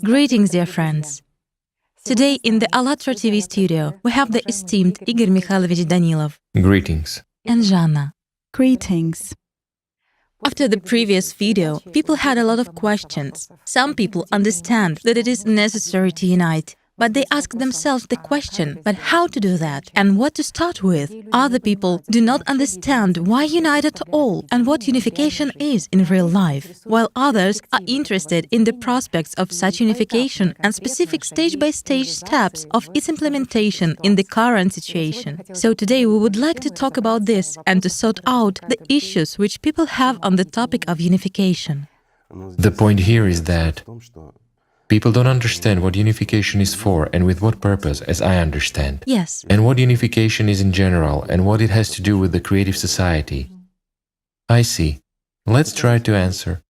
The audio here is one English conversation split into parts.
Greetings, dear friends. Today in the Allat TV studio, we have the esteemed Igor Mikhailovich Danilov. Greetings. And Zhanna. Greetings. After the previous video, people had a lot of questions. Some people understand that it is necessary to unite, but they ask themselves the question, but how to do that and what to start with? Other people do not understand why unite at all and what unification is in real life, while others are interested in the prospects of such unification and specific stage-by-stage steps of its implementation in the current situation. So today we would like to talk about this and to sort out the issues which people have on the topic of unification. The point here is that people don't understand what unification is for and with what purpose, as I understand. Yes. And what unification is in general and what it has to do with the creative society. I see. Let's try to answer.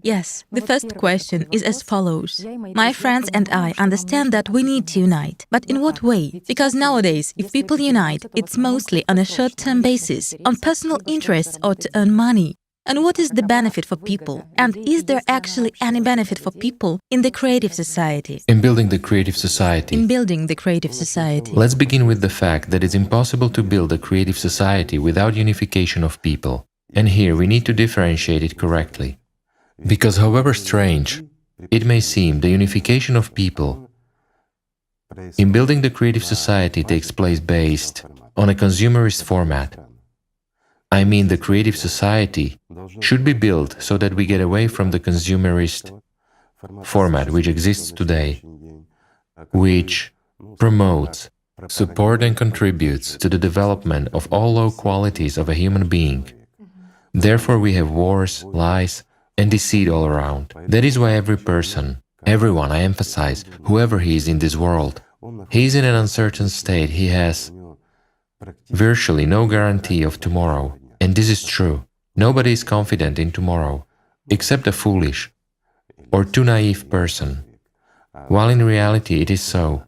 Yes, the first question is as follows. My friends and I understand that we need to unite, but in what way? Because nowadays, if people unite, it's mostly on a short-term basis, on personal interests or to earn money. And what is the benefit for people? And is there actually any benefit for people in the creative society? In building the creative society. In building the creative society. Let's begin with the fact that it's impossible to build a creative society without unification of people. And here we need to differentiate it correctly. Because however strange it may seem, the unification of people in building the creative society takes place based on a consumerist format. I mean, the creative society should be built so that we get away from the consumerist format which exists today, which promotes, supports and contributes to the development of all low qualities of a human being. Therefore we have wars, lies and deceit all around. That is why every person, everyone, I emphasize, whoever he is in this world, he is in an uncertain state, he has virtually no guarantee of tomorrow. And this is true. Nobody is confident in tomorrow, except a foolish or too naive person, while in reality it is so.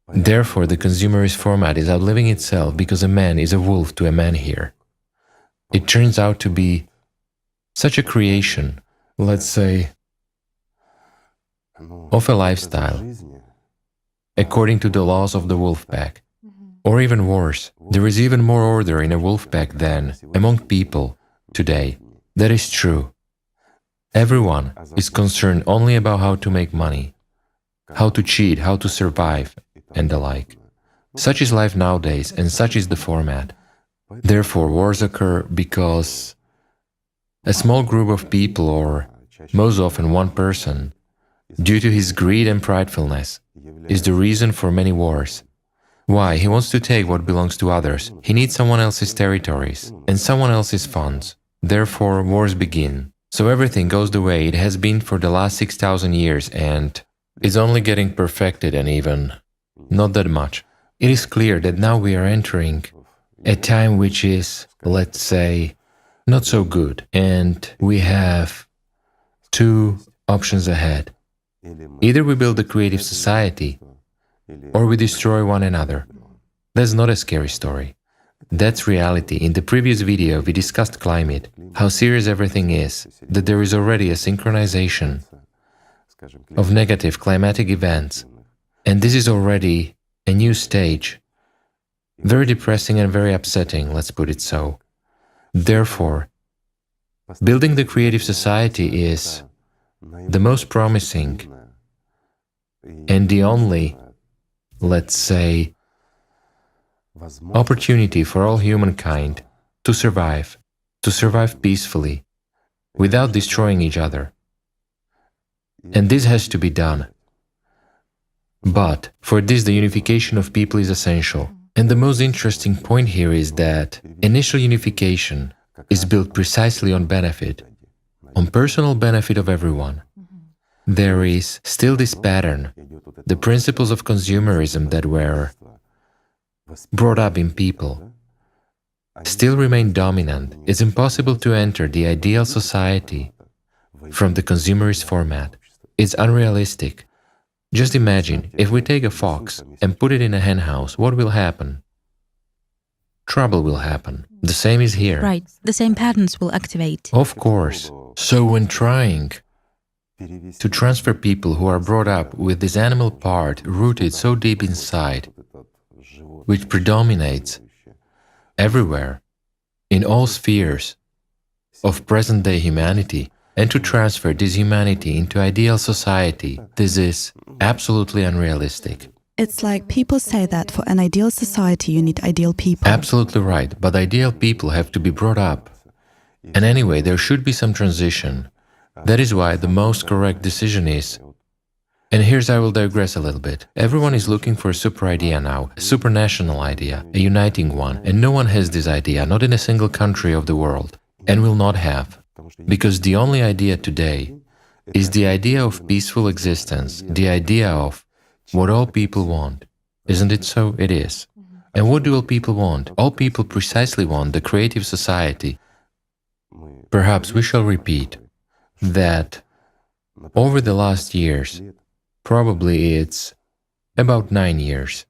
Therefore, the consumerist format is outliving itself because a man is a wolf to a man here. It turns out to be such a creation, let's say, of a lifestyle, according to the laws of the wolf pack. Or even worse, there is even more order in a wolf pack than among people today. That is true. Everyone is concerned only about how to make money, how to cheat, how to survive, and the like. Such is life nowadays, and such is the format. Therefore, wars occur because a small group of people, or most often one person, due to his greed and pridefulness, is the reason for many wars. Why? He wants to take what belongs to others. He needs someone else's territories and someone else's funds. Therefore, wars begin. So everything goes the way it has been for the last 6,000 years and is only getting perfected, and even not that much. It is clear that now we are entering a time which is, let's say, not so good, and we have two options ahead. Either we build a creative society, or we destroy one another. That's not a scary story. That's reality. In the previous video, we discussed climate, how serious everything is, that there is already a synchronization of negative climatic events. And this is already a new stage, very depressing and very upsetting, let's put it so. Therefore, building the creative society is the most promising and the only, let's say, opportunity for all humankind to survive peacefully, without destroying each other. And this has to be done. But for this, the unification of people is essential. And the most interesting point here is that initial unification is built precisely on benefit, on personal benefit of everyone. There is still this pattern, the principles of consumerism that were brought up in people, still remain dominant. It's impossible to enter the ideal society from the consumerist format. It's unrealistic. Just imagine, if we take a fox and put it in a hen house, what will happen? Trouble will happen. The same is here. Right, the same patterns will activate. Of course. So when trying to transfer people who are brought up with this animal part rooted so deep inside, which predominates everywhere, in all spheres of present-day humanity, and to transfer this humanity into ideal society, this is absolutely unrealistic. It's like people say that for an ideal society you need ideal people. Absolutely right, but ideal people have to be brought up. And anyway, there should be some transition. That is why the most correct decision is, and here's I will digress a little bit. Everyone is looking for a super idea now, a supranational idea, a uniting one, and no one has this idea, not in a single country of the world, and will not have. Because the only idea today is the idea of peaceful existence, the idea of what all people want. Isn't it so? It is. And what do all people want? All people precisely want the creative society. Perhaps we shall repeat that over the last years, probably it's about 9 years,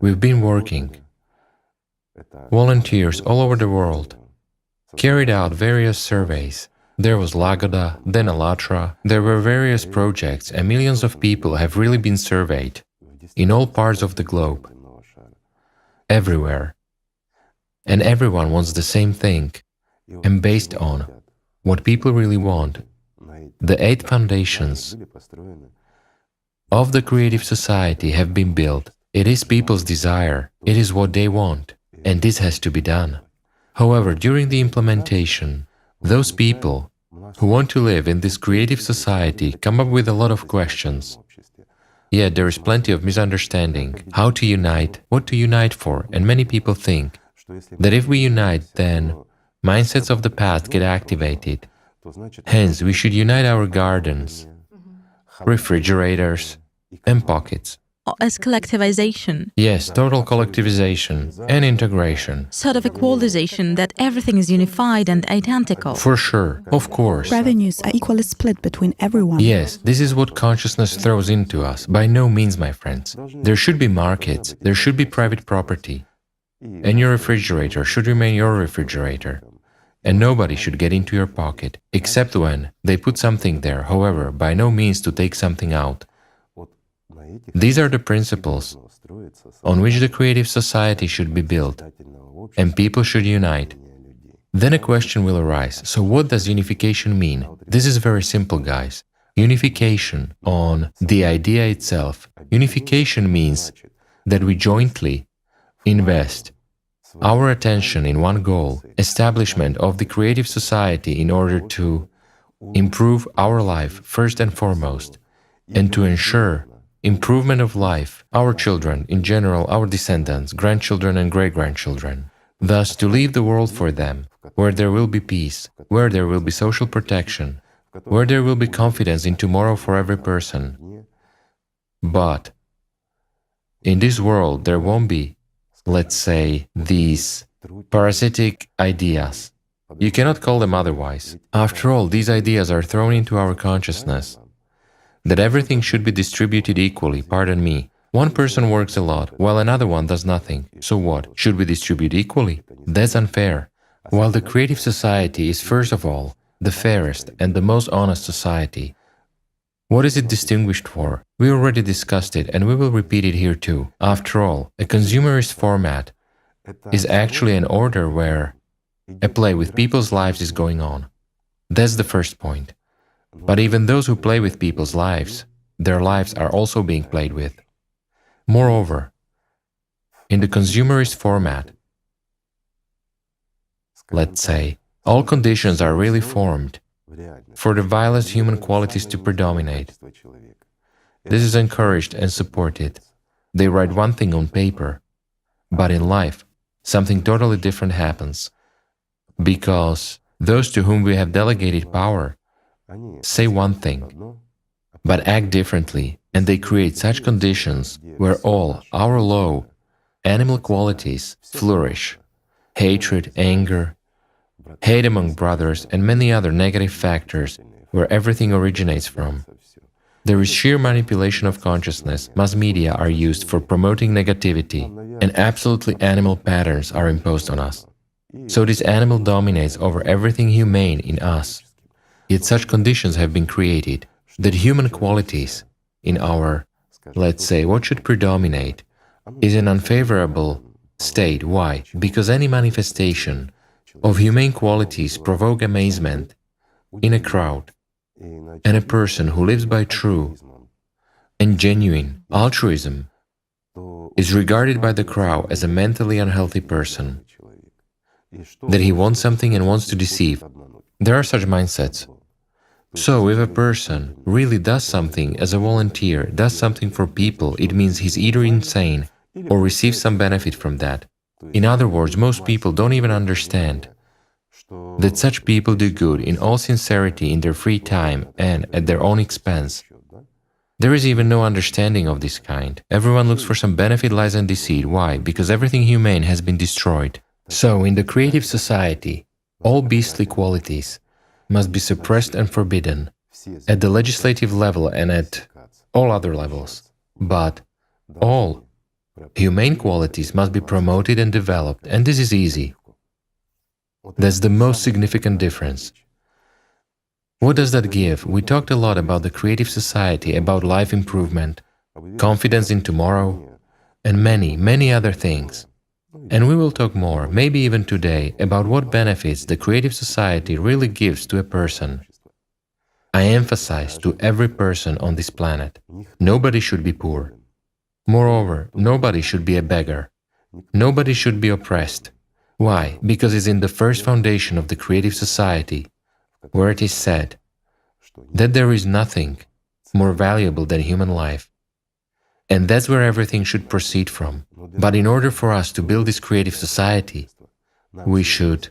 we've been working. Volunteers all over the world carried out various surveys. There was Lagoda, then Allat. There were various projects, and millions of people have really been surveyed in all parts of the globe, everywhere. And everyone wants the same thing. And based on what people really want, the 8 foundations of the creative society have been built. It is people's desire, it is what they want, and this has to be done. However, during the implementation, those people who want to live in this creative society come up with a lot of questions. Yet there is plenty of misunderstanding. How to unite, what to unite for, and many people think that if we unite, then mindsets of the past get activated. Hence, we should unite our gardens, refrigerators, and pockets. As collectivization. Yes, total collectivization and integration. Sort of equalization, that everything is unified and identical. For sure, of course. Revenues are equally split between everyone. Yes, this is what consciousness throws into us. By no means, my friends. There should be markets, there should be private property. And your refrigerator should remain your refrigerator. And nobody should get into your pocket, except when they put something there, however, by no means to take something out. These are the principles on which the creative society should be built, and people should unite. Then a question will arise, so what does unification mean? This is very simple, guys. Unification on the idea itself. Unification means that we jointly invest our attention in one goal, establishment of the creative society in order to improve our life first and foremost, and to ensure improvement of life, our children, in general, our descendants, grandchildren and great-grandchildren. Thus, to leave the world for them, where there will be peace, where there will be social protection, where there will be confidence in tomorrow for every person. But in this world, there won't be, let's say, these parasitic ideas. You cannot call them otherwise. After all, these ideas are thrown into our consciousness. That everything should be distributed equally, pardon me. One person works a lot, while another one does nothing. So what? Should we distribute equally? That's unfair. While the creative society is, first of all, the fairest and the most honest society, what is it distinguished for? We already discussed it, and we will repeat it here too. After all, a consumerist format is actually an order where a play with people's lives is going on. That's the first point. But even those who play with people's lives, their lives are also being played with. Moreover, in the consumerist format, let's say, all conditions are really formed for the vilest human qualities to predominate. This is encouraged and supported. They write one thing on paper, but in life, something totally different happens. Because those to whom we have delegated power say one thing, but act differently, and they create such conditions where all our low animal qualities flourish. Hatred, anger, hate among brothers, and many other negative factors where everything originates from. There is sheer manipulation of consciousness. Mass media are used for promoting negativity, and absolutely animal patterns are imposed on us. So this animal dominates over everything humane in us. Yet such conditions have been created. that human qualities in our, let's say, what should predominate, is an unfavorable state. Why? Because any manifestation of humane qualities provoke amazement in a crowd, and a person who lives by true and genuine altruism is regarded by the crowd as a mentally unhealthy person, that he wants something and wants to deceive. There are such mindsets. So if a person really does something as a volunteer, does something for people, it means he's either insane or receives some benefit from that. In other words, most people don't even understand that such people do good in all sincerity in their free time and at their own expense. There is even no understanding of this kind. Everyone looks for some benefit, lies and deceit. Why? Because everything humane has been destroyed. So, in the creative society, all beastly qualities must be suppressed and forbidden at the legislative level and at all other levels. But all humane qualities must be promoted and developed, and this is easy. That's the most significant difference. What does that give? We talked a lot about the creative society, about life improvement, confidence in tomorrow, and many, many other things. And we will talk more, maybe even today, about what benefits the creative society really gives to a person. I emphasize to every person on this planet, nobody should be poor. Moreover, nobody should be a beggar. Nobody should be oppressed. Why? Because it's in the first foundation of the creative society, where it is said that there is nothing more valuable than human life. And that's where everything should proceed from. But in order for us to build this creative society, we should,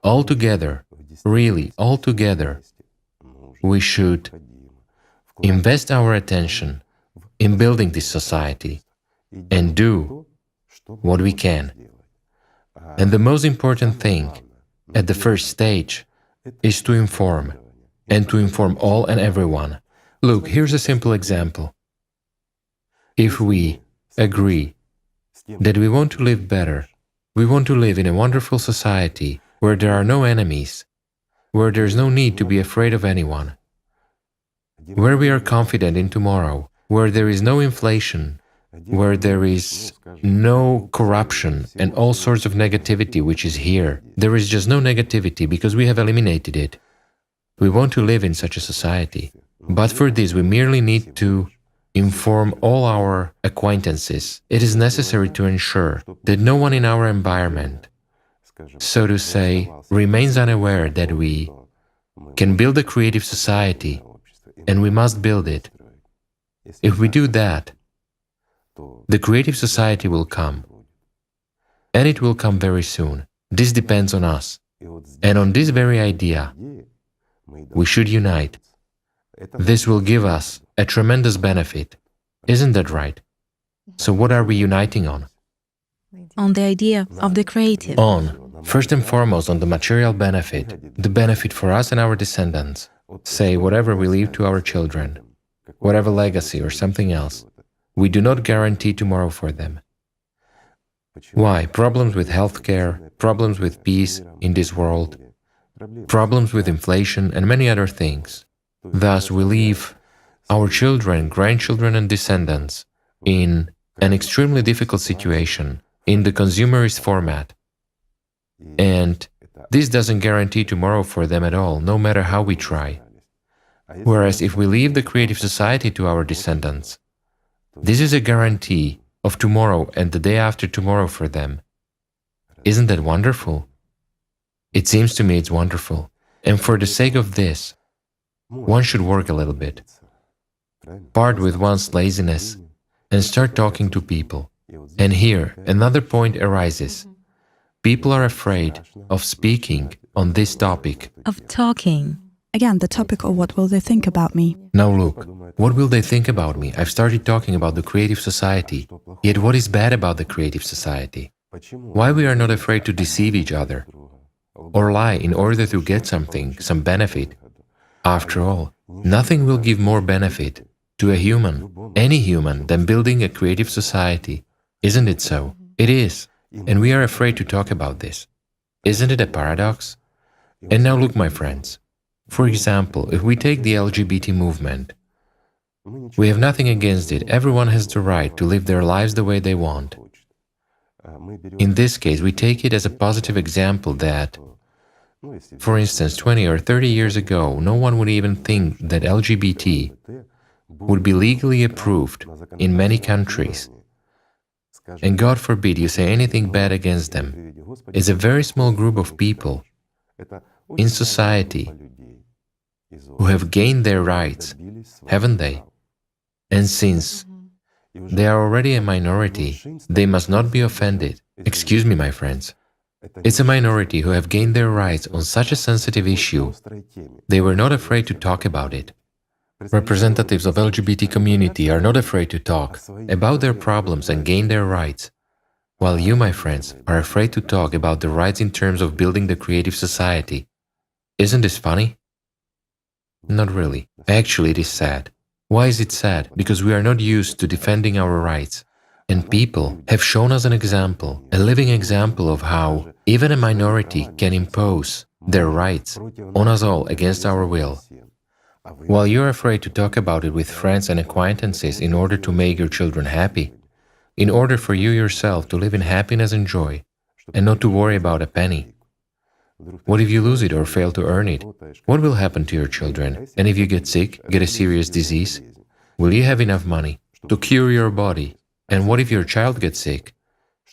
all together, really all together, we should invest our attention in building this society and do what we can. And the most important thing at the first stage is to inform, and to inform all and everyone. Look, here's a simple example. If we agree that we want to live better, we want to live in a wonderful society where there are no enemies, where there is no need to be afraid of anyone, where we are confident in tomorrow, where there is no inflation, where there is no corruption and all sorts of negativity which is here. There is just no negativity because we have eliminated it. We want to live in such a society. But for this, we merely need to inform all our acquaintances. It is necessary to ensure that no one in our environment, so to say, remains unaware that we can build a creative society, and we must build it. If we do that, the creative society will come, and it will come very soon. This depends on us, and on this very idea, we should unite. This will give us a tremendous benefit. Isn't that right? So what are we uniting on? On the idea of the creative. First and foremost, on the material benefit, the benefit for us and our descendants. Say, whatever we leave to our children, whatever legacy or something else, we do not guarantee tomorrow for them. Why? Problems with healthcare, problems with peace in this world, problems with inflation and many other things. Thus, we leave our children, grandchildren and descendants in an extremely difficult situation in the consumerist format. And this doesn't guarantee tomorrow for them at all, no matter how we try. Whereas if we leave the creative society to our descendants, this is a guarantee of tomorrow and the day after tomorrow for them. Isn't that wonderful? It seems to me it's wonderful. And for the sake of this, one should work a little bit, part with one's laziness, and start talking to people. And here, another point arises. People are afraid of speaking on this topic. Of talking. Again, the topic of what will they think about me. Now look, what will they think about me? I've started talking about the creative society. Yet what is bad about the creative society? Why we are not afraid to deceive each other or lie in order to get something, some benefit? After all, nothing will give more benefit to a human, any human, than building a creative society. Isn't it so? It is. And we are afraid to talk about this. Isn't it a paradox? And now look, my friends. For example, if we take the LGBT movement, We have nothing against it. Everyone has the right to live their lives the way they want. In this case, we take it as a positive example that, for instance, 20 or 30 years ago, no one would even think that LGBT would be legally approved in many countries. And God forbid you say anything bad against them. It's a very small group of people in society who have gained their rights, haven't they? And since they are already a minority, they must not be offended. Excuse me, my friends. It's a minority who have gained their rights on such a sensitive issue. They were not afraid to talk about it. Representatives of LGBT community are not afraid to talk about their problems and gain their rights, while you, my friends, are afraid to talk about the rights in terms of building the creative society. Isn't this funny? Not really. Actually, it is sad. Why is it sad? Because we are not used to defending our rights. And people have shown us an example, a living example of how even a minority can impose their rights on us all against our will. While you're afraid to talk about it with friends and acquaintances in order to make your children happy, in order for you yourself to live in happiness and joy, and not to worry about a penny. What if you lose it or fail to earn it? What will happen to your children? And if you get sick, get a serious disease? Will you have enough money to cure your body? And what if your child gets sick?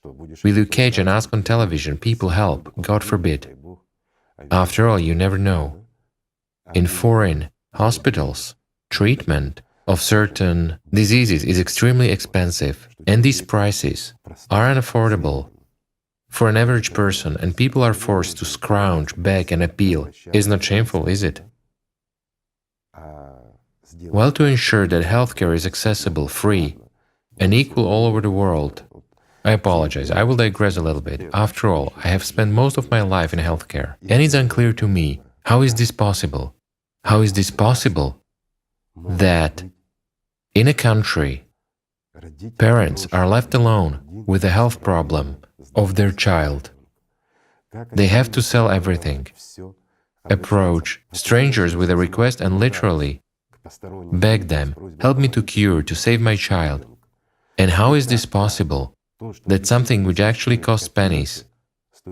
Will you cage and ask on television, people help, God forbid? After all, you never know. In foreign hospitals, treatment of certain diseases is extremely expensive, and these prices are unaffordable for an average person, and people are forced to scrounge, beg and appeal. It's not shameful, is it? Well, to ensure that healthcare is accessible, free, and equal all over the world. I apologize, I will digress a little bit. After all, I have spent most of my life in healthcare, and it's unclear to me, how is this possible? How is this possible that in a country, parents are left alone with the health problem of their child? They have to sell everything, approach strangers with a request and literally beg them, help me to cure, to save my child. And how is this possible, that something which actually costs pennies,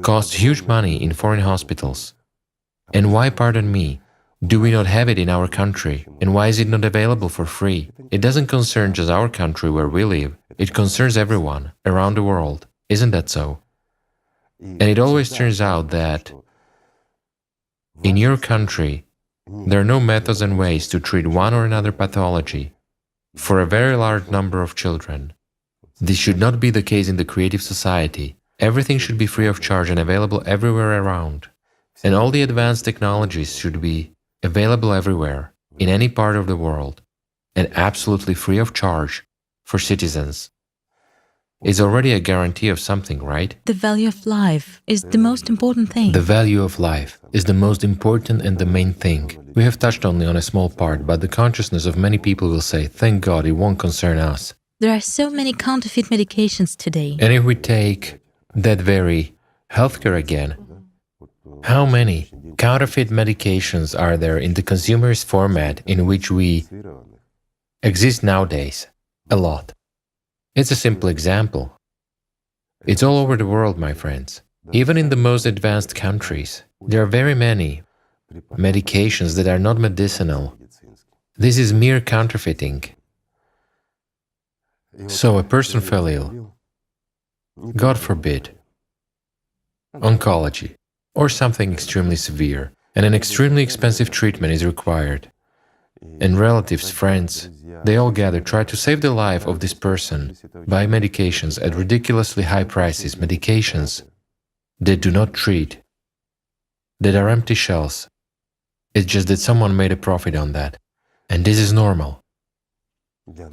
costs huge money in foreign hospitals? And why, pardon me, do we not have it in our country? And why is it not available for free? It doesn't concern just our country where we live, it concerns everyone around the world. Isn't that so? And it always turns out that in your country, there are no methods and ways to treat one or another pathology for a very large number of children. This should not be the case in the creative society. Everything should be free of charge and available everywhere around. And all the advanced technologies should be available everywhere, in any part of the world, and absolutely free of charge for citizens. It's already a guarantee of something, right? The value of life is the most important thing. The value of life is the most important and the main thing. We have touched only on a small part, but the consciousness of many people will say, thank God, it won't concern us. There are so many counterfeit medications today. And if we take that very healthcare again, how many counterfeit medications are there in the consumerist format in which we exist nowadays? A lot. It's a simple example. It's all over the world, my friends. Even in the most advanced countries, there are very many medications that are not medicinal. This is mere counterfeiting. So a person fell ill, God forbid, oncology, or something extremely severe, and an extremely expensive treatment is required. And relatives, friends, they all gather, try to save the life of this person, buy medications at ridiculously high prices, medications that do not treat, that are empty shells. It's just that someone made a profit on that. And this is normal.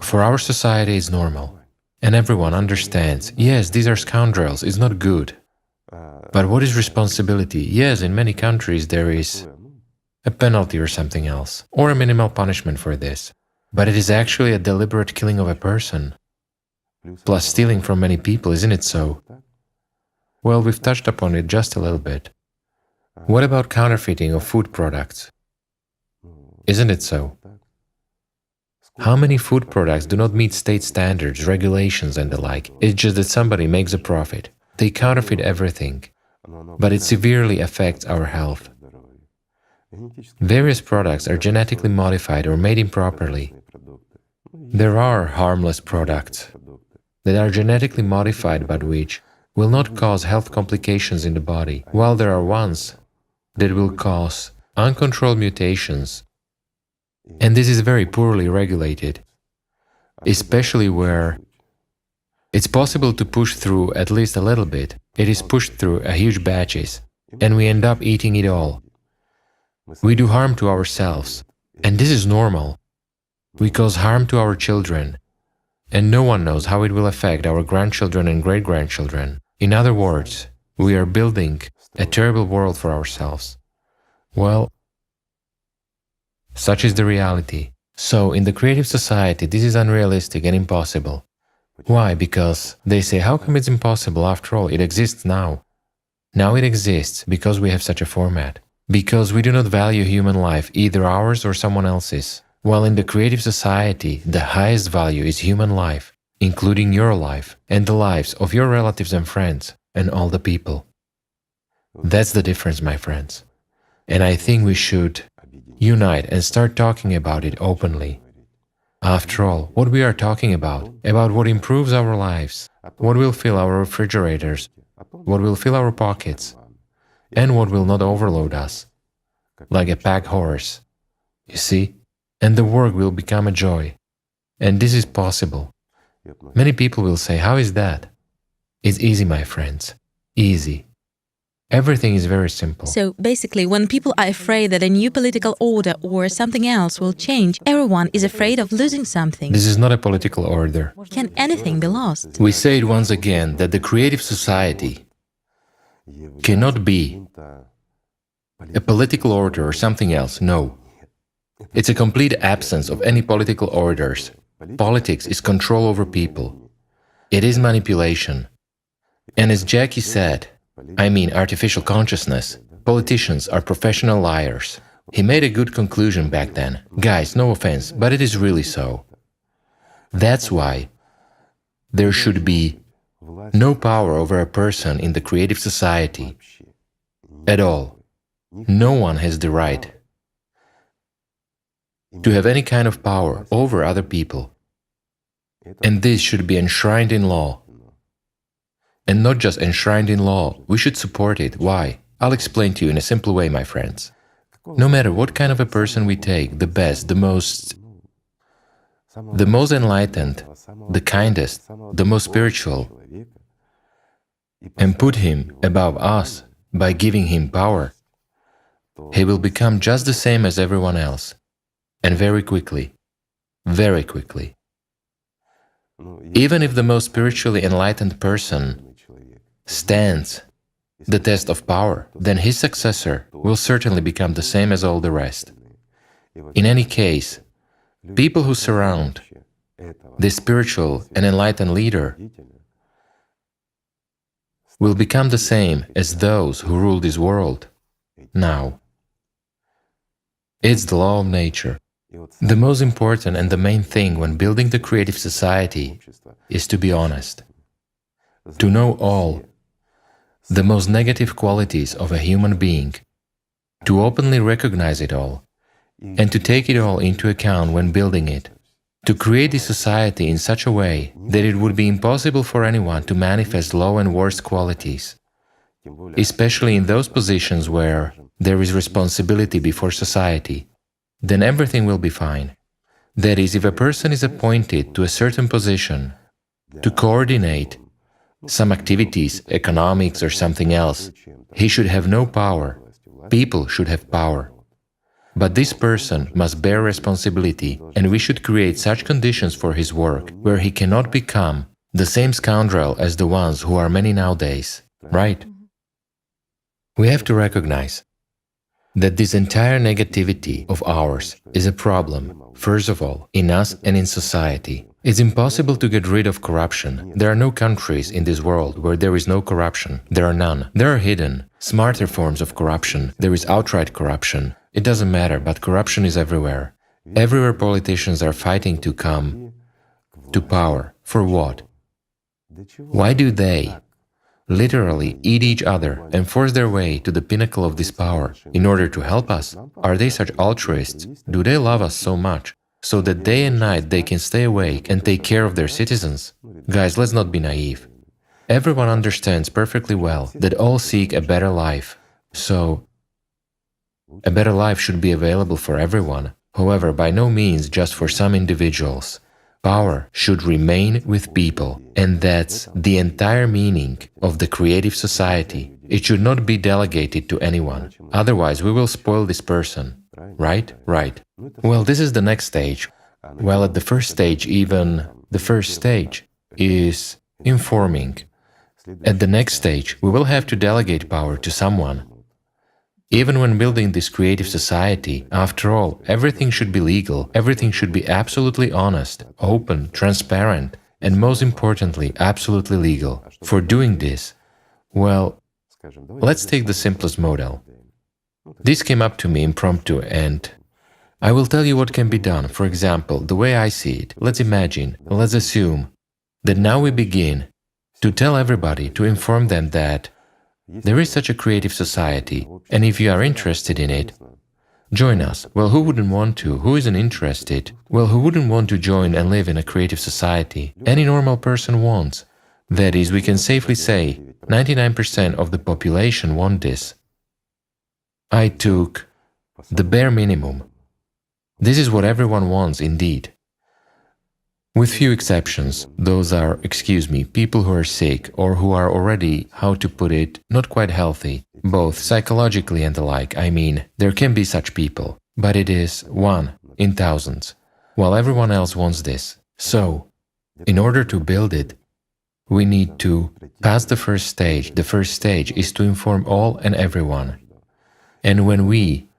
For our society, it's normal. And everyone understands, yes, these are scoundrels, it's not good. But what is responsibility? Yes, in many countries there is a penalty or something else, or a minimal punishment for this. But it is actually a deliberate killing of a person, plus stealing from many people, isn't it so? Well, we've touched upon it just a little bit. What about counterfeiting of food products? Isn't it so? How many food products do not meet state standards, regulations and the like? It's just that somebody makes a profit. They counterfeit everything, but it severely affects our health. Various products are genetically modified or made improperly. There are harmless products that are genetically modified but which will not cause health complications in the body, while there are ones that will cause uncontrolled mutations. And this is very poorly regulated, especially where it's possible to push through at least a little bit. It is pushed through a huge batches, and we end up eating it all. We do harm to ourselves, and this is normal. We cause harm to our children, and no one knows how it will affect our grandchildren and great-grandchildren. In other words, we are building a terrible world for ourselves. Well, such is the reality. So, in the creative society, this is unrealistic and impossible. Why? Because they say, how come it's impossible? After all, it exists now. Now it exists because we have such a format. Because we do not value human life, either ours or someone else's. While in the creative society, the highest value is human life, including your life and the lives of your relatives and friends and all the people. That's the difference, my friends. And I think we should unite and start talking about it openly. After all, what we are talking about what improves our lives, what will fill our refrigerators, what will fill our pockets, and what will not overload us, like a pack horse. You see? And the work will become a joy. And this is possible. Many people will say, how is that? It's easy, my friends. Easy. Everything is very simple. So basically, when people are afraid that a new political order or something else will change, everyone is afraid of losing something. This is not a political order. Can anything be lost? We say it once again that the creative society cannot be a political order or something else. No. It's a complete absence of any political orders. Politics is control over people. It is manipulation. And as Jackie said, artificial consciousness, politicians are professional liars. He made a good conclusion back then. Guys, no offense, but it is really so. That's why there should be no power over a person in the creative society at all. No one has the right to have any kind of power over other people. And this should be enshrined in law. And not just enshrined in law, we should support it. Why? I'll explain to you in a simple way, my friends. No matter what kind of a person we take, the best, the most enlightened, the kindest, the most spiritual, and put him above us by giving him power, he will become just the same as everyone else. And very quickly, very quickly. Even if the most spiritually enlightened person stands the test of power, then his successor will certainly become the same as all the rest. In any case, people who surround this spiritual and enlightened leader will become the same as those who rule this world now. It's the law of nature. The most important and the main thing when building the creative society is to be honest, to know all the most negative qualities of a human being, to openly recognize it all, and to take it all into account when building it, to create the society in such a way that it would be impossible for anyone to manifest low and worst qualities, especially in those positions where there is responsibility before society. Then everything will be fine. That is, if a person is appointed to a certain position to coordinate some activities, economics or something else, he should have no power. People should have power. But this person must bear responsibility, and we should create such conditions for his work where he cannot become the same scoundrel as the ones who are many nowadays, right? We have to recognize that this entire negativity of ours is a problem, first of all, in us and in society. It's impossible to get rid of corruption. There are no countries in this world where there is no corruption. There are none. There are hidden, smarter forms of corruption. There is outright corruption. It doesn't matter, but corruption is everywhere. Everywhere politicians are fighting to come to power. For what? Why do they literally eat each other and force their way to the pinnacle of this power in order to help us? Are they such altruists? Do they love us so much, so that day and night they can stay awake and take care of their citizens? Guys, let's not be naive. Everyone understands perfectly well that all seek a better life. So, a better life should be available for everyone. However, by no means just for some individuals. Power should remain with people, and that's the entire meaning of the creative society. It should not be delegated to anyone, otherwise we will spoil this person. Right? Right. Well, this is the next stage. Well, at the first stage, even the first stage is informing. At the next stage, we will have to delegate power to someone. Even when building this creative society, after all, everything should be legal, everything should be absolutely honest, open, transparent, and most importantly, absolutely legal. For doing this, well, let's take the simplest model. This came up to me impromptu and I will tell you what can be done. For example, the way I see it, let's assume that now we begin to tell everybody, to inform them that there is such a creative society, and if you are interested in it, join us. Well, who wouldn't want to? Who isn't interested? Well, who wouldn't want to join and live in a creative society? Any normal person wants. That is, we can safely say, 99% of the population want this. I took the bare minimum. This is what everyone wants, indeed. With few exceptions, those are, people who are sick or who are already, how to put it, not quite healthy, both psychologically and the like. I mean, there can be such people, but it is 1 in thousands, while everyone else wants this. So, in order to build it, we need to pass the first stage. The first stage is to inform all and everyone. And when we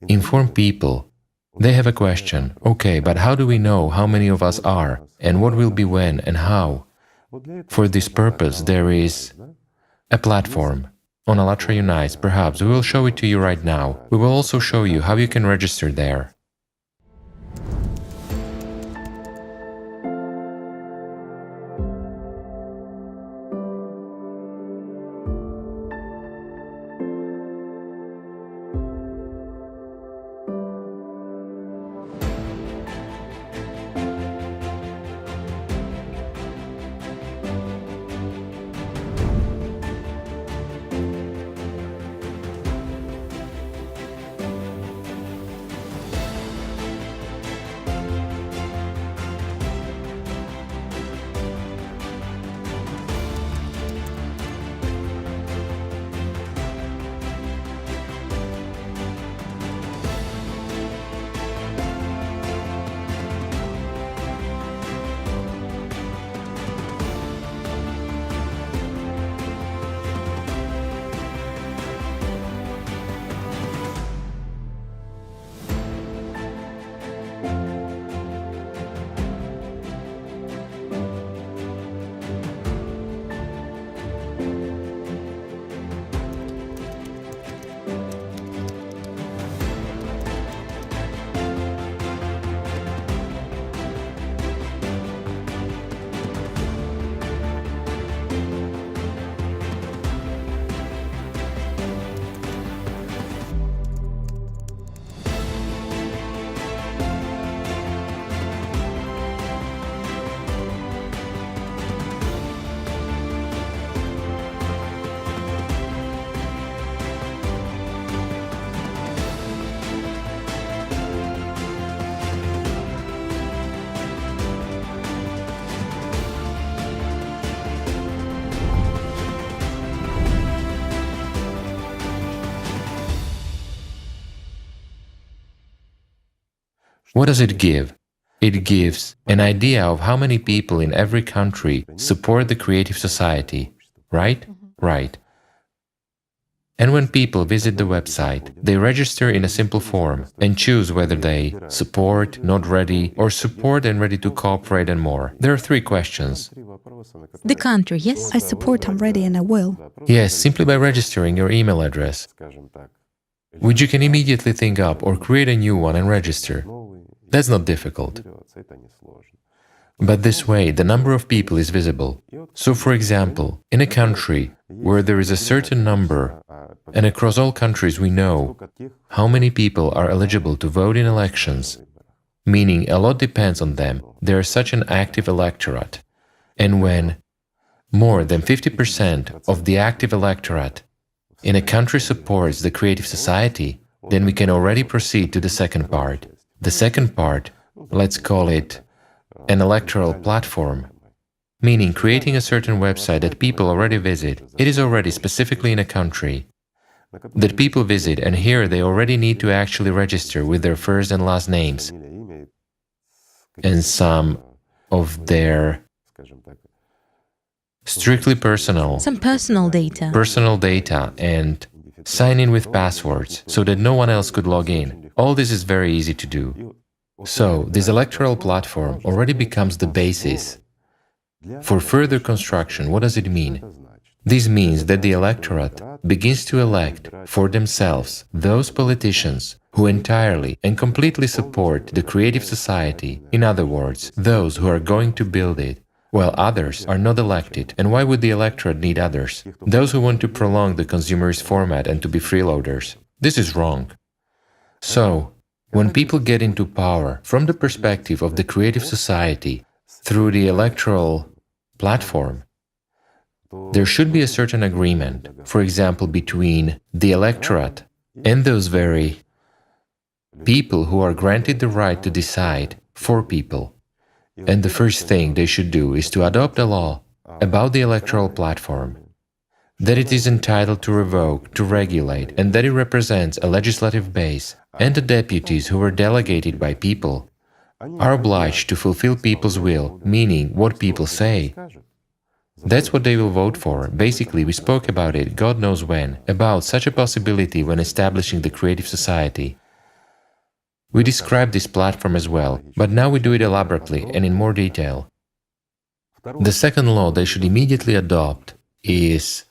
inform people, they have a question, okay, but how do we know how many of us are, and what will be when and how? For this purpose, there is a platform on Allat Unites. Perhaps we will show it to you right now. We will also show you how you can register there. What does it give? It gives an idea of how many people in every country support the creative society, right? Right. And when people visit the website, they register in a simple form and choose whether they support, not ready, or support and ready to cooperate and more. There are 3 questions. The country, yes? I support, I'm ready, and I will. Yes, simply by registering your email address. which you can immediately think up or create a new one and register. That's not difficult. But this way, the number of people is visible. So, for example, in a country where there is a certain number, and across all countries we know how many people are eligible to vote in elections, meaning a lot depends on them, there is such an active electorate. And when more than 50% of the active electorate in a country supports the creative society, then we can already proceed to the second part. The second part, let's call it an electoral platform, meaning creating a certain website that people already visit. It is already specifically in a country that people visit, and here they already need to actually register with their first and last names and some of their strictly personal data and sign in with passwords so that no one else could log in. All this is very easy to do. So, this electoral platform already becomes the basis for further construction. What does it mean? This means that the electorate begins to elect for themselves those politicians who entirely and completely support the creative society, in other words, those who are going to build it, while others are not elected. And why would the electorate need others? Those who want to prolong the consumerist format and to be freeloaders. This is wrong. So, when people get into power from the perspective of the creative society through the electoral platform, there should be a certain agreement, for example, between the electorate and those very people who are granted the right to decide for people. And the first thing they should do is to adopt a law about the electoral platform, that it is entitled to revoke, to regulate, and that it represents a legislative base, and the deputies who were delegated by people are obliged to fulfill people's will, meaning what people say. That's what they will vote for. Basically, we spoke about it, God knows when, about such a possibility when establishing the creative society. We described this platform as well, but now we do it elaborately and in more detail. The second law they should immediately adopt is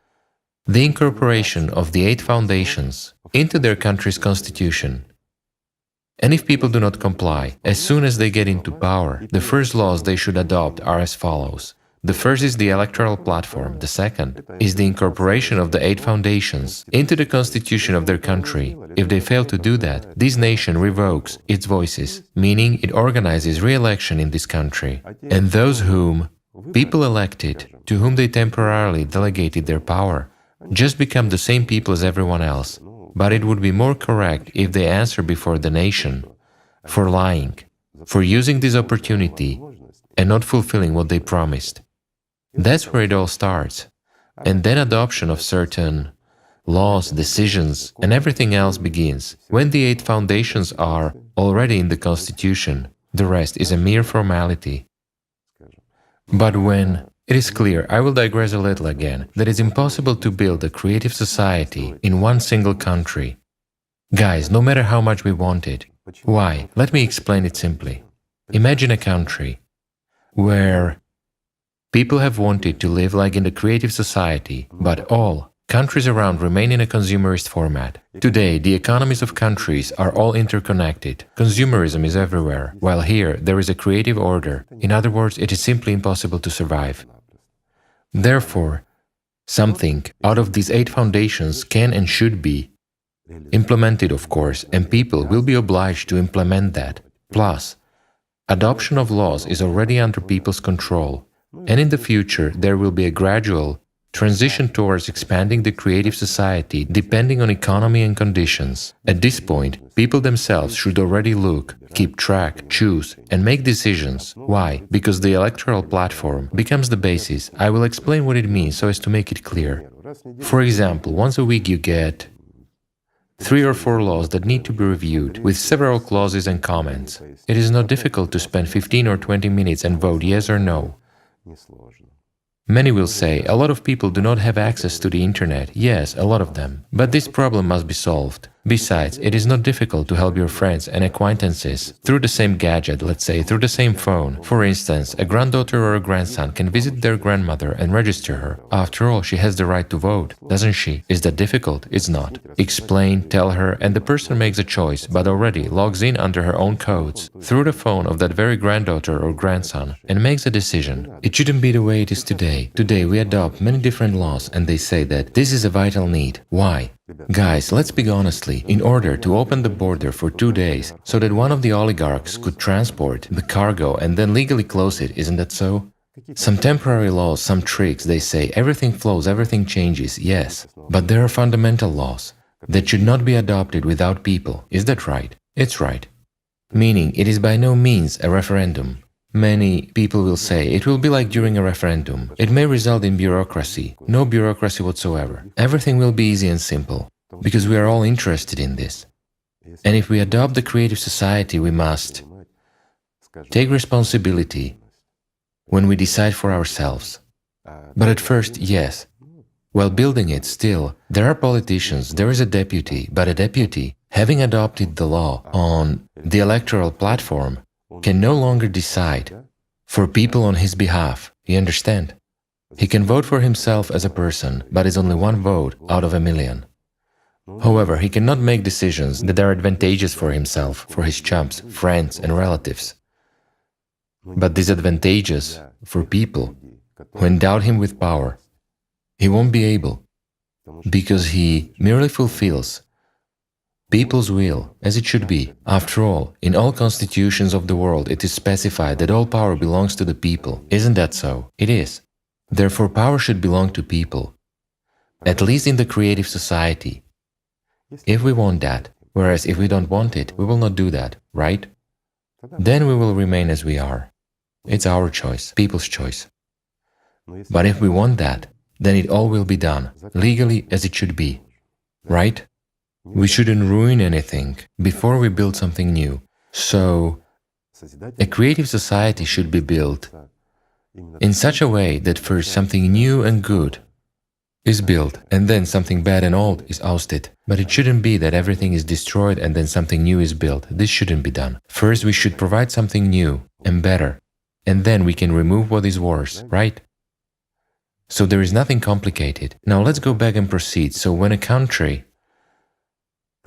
the incorporation of the 8 foundations into their country's constitution. And if people do not comply, as soon as they get into power, the first laws they should adopt are as follows. The first is the electoral platform, the second is the incorporation of the 8 foundations into the constitution of their country. If they fail to do that, this nation revokes its voices, meaning it organizes re-election in this country. And those whom people elected, to whom they temporarily delegated their power, just become the same people as everyone else. But it would be more correct if they answer before the nation for lying, for using this opportunity and not fulfilling what they promised. That's where it all starts. And then adoption of certain laws, decisions, and everything else begins. When the 8 foundations are already in the constitution, the rest is a mere formality. But when it is clear, I will digress a little again, that it's impossible to build a creative society in one single country. Guys, no matter how much we want it. Why? Let me explain it simply. Imagine a country where people have wanted to live like in the creative society, but all countries around remain in a consumerist format. Today, the economies of countries are all interconnected. Consumerism is everywhere, while here there is a creative order. In other words, it is simply impossible to survive. Therefore, something out of these 8 foundations can and should be implemented, of course, and people will be obliged to implement that. Plus, adoption of laws is already under people's control, and in the future there will be a gradual transition towards expanding the creative society depending on economy and conditions. At this point, people themselves should already look, keep track, choose, and make decisions. Why? Because the electoral platform becomes the basis. I will explain what it means so as to make it clear. For example, once a week you get 3 or 4 laws that need to be reviewed, with several clauses and comments. It is not difficult to spend 15 or 20 minutes and vote yes or no. Many will say, a lot of people do not have access to the internet. Yes, a lot of them. But this problem must be solved. Besides, it is not difficult to help your friends and acquaintances through the same gadget, let's say, through the same phone. For instance, a granddaughter or a grandson can visit their grandmother and register her. After all, she has the right to vote, doesn't she? Is that difficult? It's not. Explain, tell her, and the person makes a choice, but already logs in under her own codes, through the phone of that very granddaughter or grandson, and makes a decision. It shouldn't be the way it is today. Today we adopt many different laws and they say that this is a vital need. Why? Guys, let's speak honestly. In order to open the border for 2 days so that one of the oligarchs could transport the cargo and then legally close it, isn't that so? Some temporary laws, some tricks, they say everything flows, everything changes, yes. But there are fundamental laws that should not be adopted without people. Is that right? It's right. Meaning, it is by no means a referendum. Many people will say it will be like during a referendum. It may result in bureaucracy. No bureaucracy whatsoever. Everything will be easy and simple, because we are all interested in this. And if we adopt the creative society, we must take responsibility when we decide for ourselves. But at first, yes. While building it, still, there are politicians, there is a deputy, but a deputy, having adopted the law on the electoral platform, can no longer decide for people on his behalf, you understand? He can vote for himself as a person, but it's only one vote out of a million. However, he cannot make decisions that are advantageous for himself, for his chums, friends and relatives, but disadvantageous for people who endow him with power. He won't be able, because he merely fulfills people's will, as it should be. After all, in all constitutions of the world it is specified that all power belongs to the people. Isn't that so? It is. Therefore, power should belong to people, at least in the creative society, if we want that. Whereas if we don't want it, we will not do that, right? Then we will remain as we are. It's our choice, people's choice. But if we want that, then it all will be done, legally as it should be, right? We shouldn't ruin anything before we build something new. So, a creative society should be built in such a way that first something new and good is built, and then something bad and old is ousted. But it shouldn't be that everything is destroyed and then something new is built. This shouldn't be done. First, we should provide something new and better, and then we can remove what is worse, right? So there is nothing complicated. Now let's go back and proceed. So when a country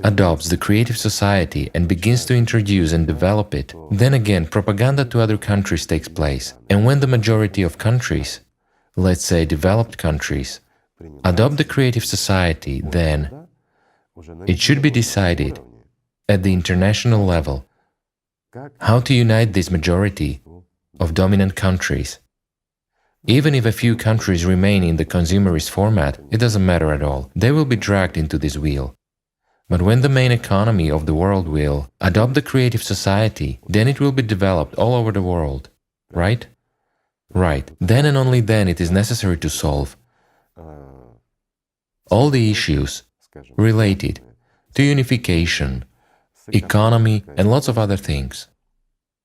adopts the creative society and begins to introduce and develop it, then again propaganda to other countries takes place. And when the majority of countries, let's say developed countries, adopt the creative society, then it should be decided at the international level how to unite this majority of dominant countries. Even if a few countries remain in the consumerist format, it doesn't matter at all. They will be dragged into this wheel. But when the main economy of the world will adopt the creative society, then it will be developed all over the world, right? Right. Then and only then it is necessary to solve all the issues related to unification, economy, and lots of other things.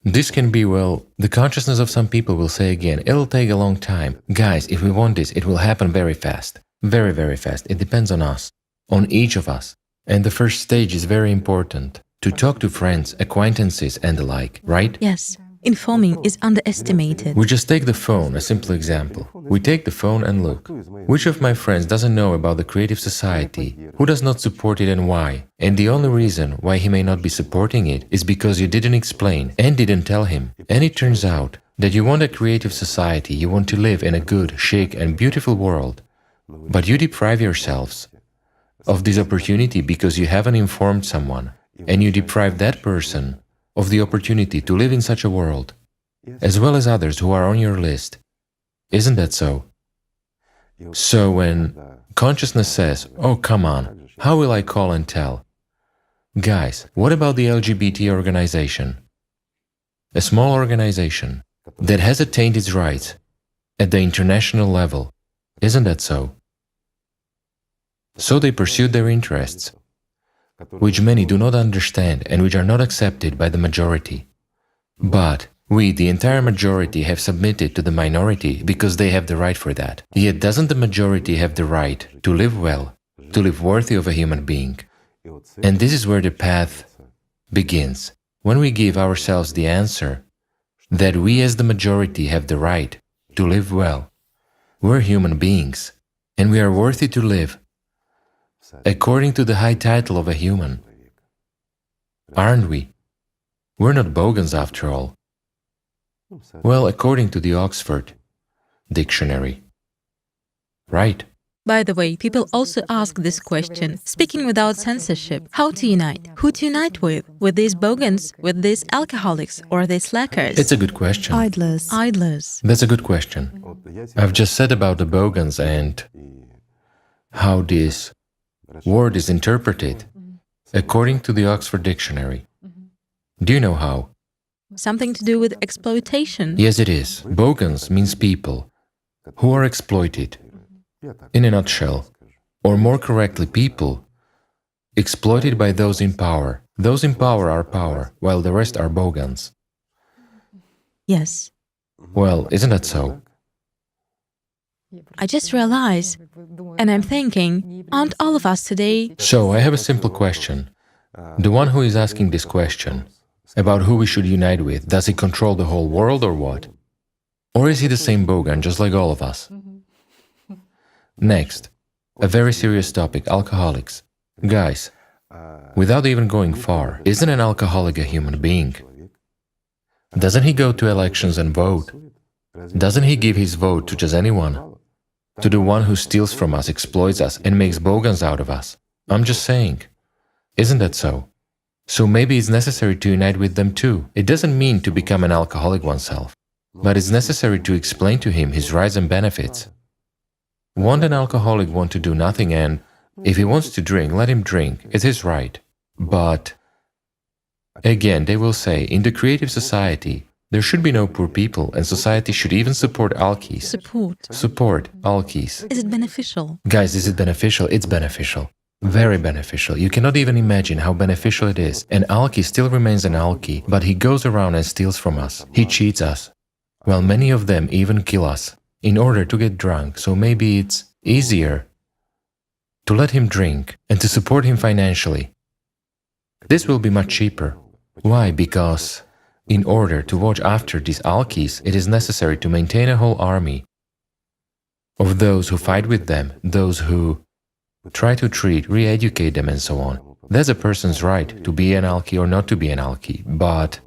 This can be, well, the consciousness of some people will say again, it'll take a long time. Guys, if we want this, it will happen very fast. Very, very fast. It depends on us, on each of us. And the first stage is very important, to talk to friends, acquaintances and the like, right? Yes. Informing is underestimated. We just take the phone, a simple example. We take the phone and look. Which of my friends doesn't know about the creative society? Who does not support it and why? And the only reason why he may not be supporting it is because you didn't explain and didn't tell him. And it turns out that you want a creative society, you want to live in a good, chic and beautiful world. But you deprive yourselves of this opportunity because you haven't informed someone, and you deprive that person of the opportunity to live in such a world, as well as others who are on your list. Isn't that so? So when consciousness says, oh, come on, how will I call and tell? Guys, what about the LGBT organization? A small organization that has attained its rights at the international level. Isn't that so? So they pursued their interests, which many do not understand and which are not accepted by the majority. But we, the entire majority, have submitted to the minority because they have the right for that. Yet doesn't the majority have the right to live well, to live worthy of a human being? And this is where the path begins. When we give ourselves the answer that we as the majority have the right to live well. We're human beings, and we are worthy to live according to the high title of a human. Aren't we? We're not bogans after all. Well, according to the Oxford Dictionary. Right? By the way, people also ask this question, speaking without censorship, how to unite? Who to unite with? With these bogans, with these alcoholics, or these slackers? It's a good question. Idlers. Idlers. That's a good question. I've just said about the bogans and how this word is interpreted according to the Oxford Dictionary. Do you know how? Something to do with exploitation. Yes, it is. Bogans means people who are exploited. In a nutshell, or more correctly, people exploited by those in power. Those in power are power, while the rest are bogans. Yes. Well, isn't that so? I just realized, and I'm thinking, aren't all of us today? So, I have a simple question. The one who is asking this question, about who we should unite with, does he control the whole world or what? Or is he the same bogan, just like all of us? Next, a very serious topic, alcoholics. Guys, without even going far, isn't an alcoholic a human being? Doesn't he go to elections and vote? Doesn't he give his vote to just anyone? To the one who steals from us, exploits us, and makes bogans out of us? I'm just saying. Isn't that so? So maybe it's necessary to unite with them too. It doesn't mean to become an alcoholic oneself, but it's necessary to explain to him his rights and benefits. Won't an alcoholic want to do nothing and, if he wants to drink, let him drink, it's his right. But, again, they will say, in the creative society, there should be no poor people and society should even support alkies. Support alkies. Is it beneficial? Guys, is it beneficial? It's beneficial. Very beneficial. You cannot even imagine how beneficial it is. An alkie still remains an alkie, but he goes around and steals from us. He cheats us. Well, many of them even kill us in order to get drunk, so maybe it's easier to let him drink and to support him financially. This will be much cheaper. Why? Because in order to watch after these alkies, it is necessary to maintain a whole army of those who fight with them, those who try to treat, re-educate them and so on. That's a person's right to be an alkie or not to be an alkie. But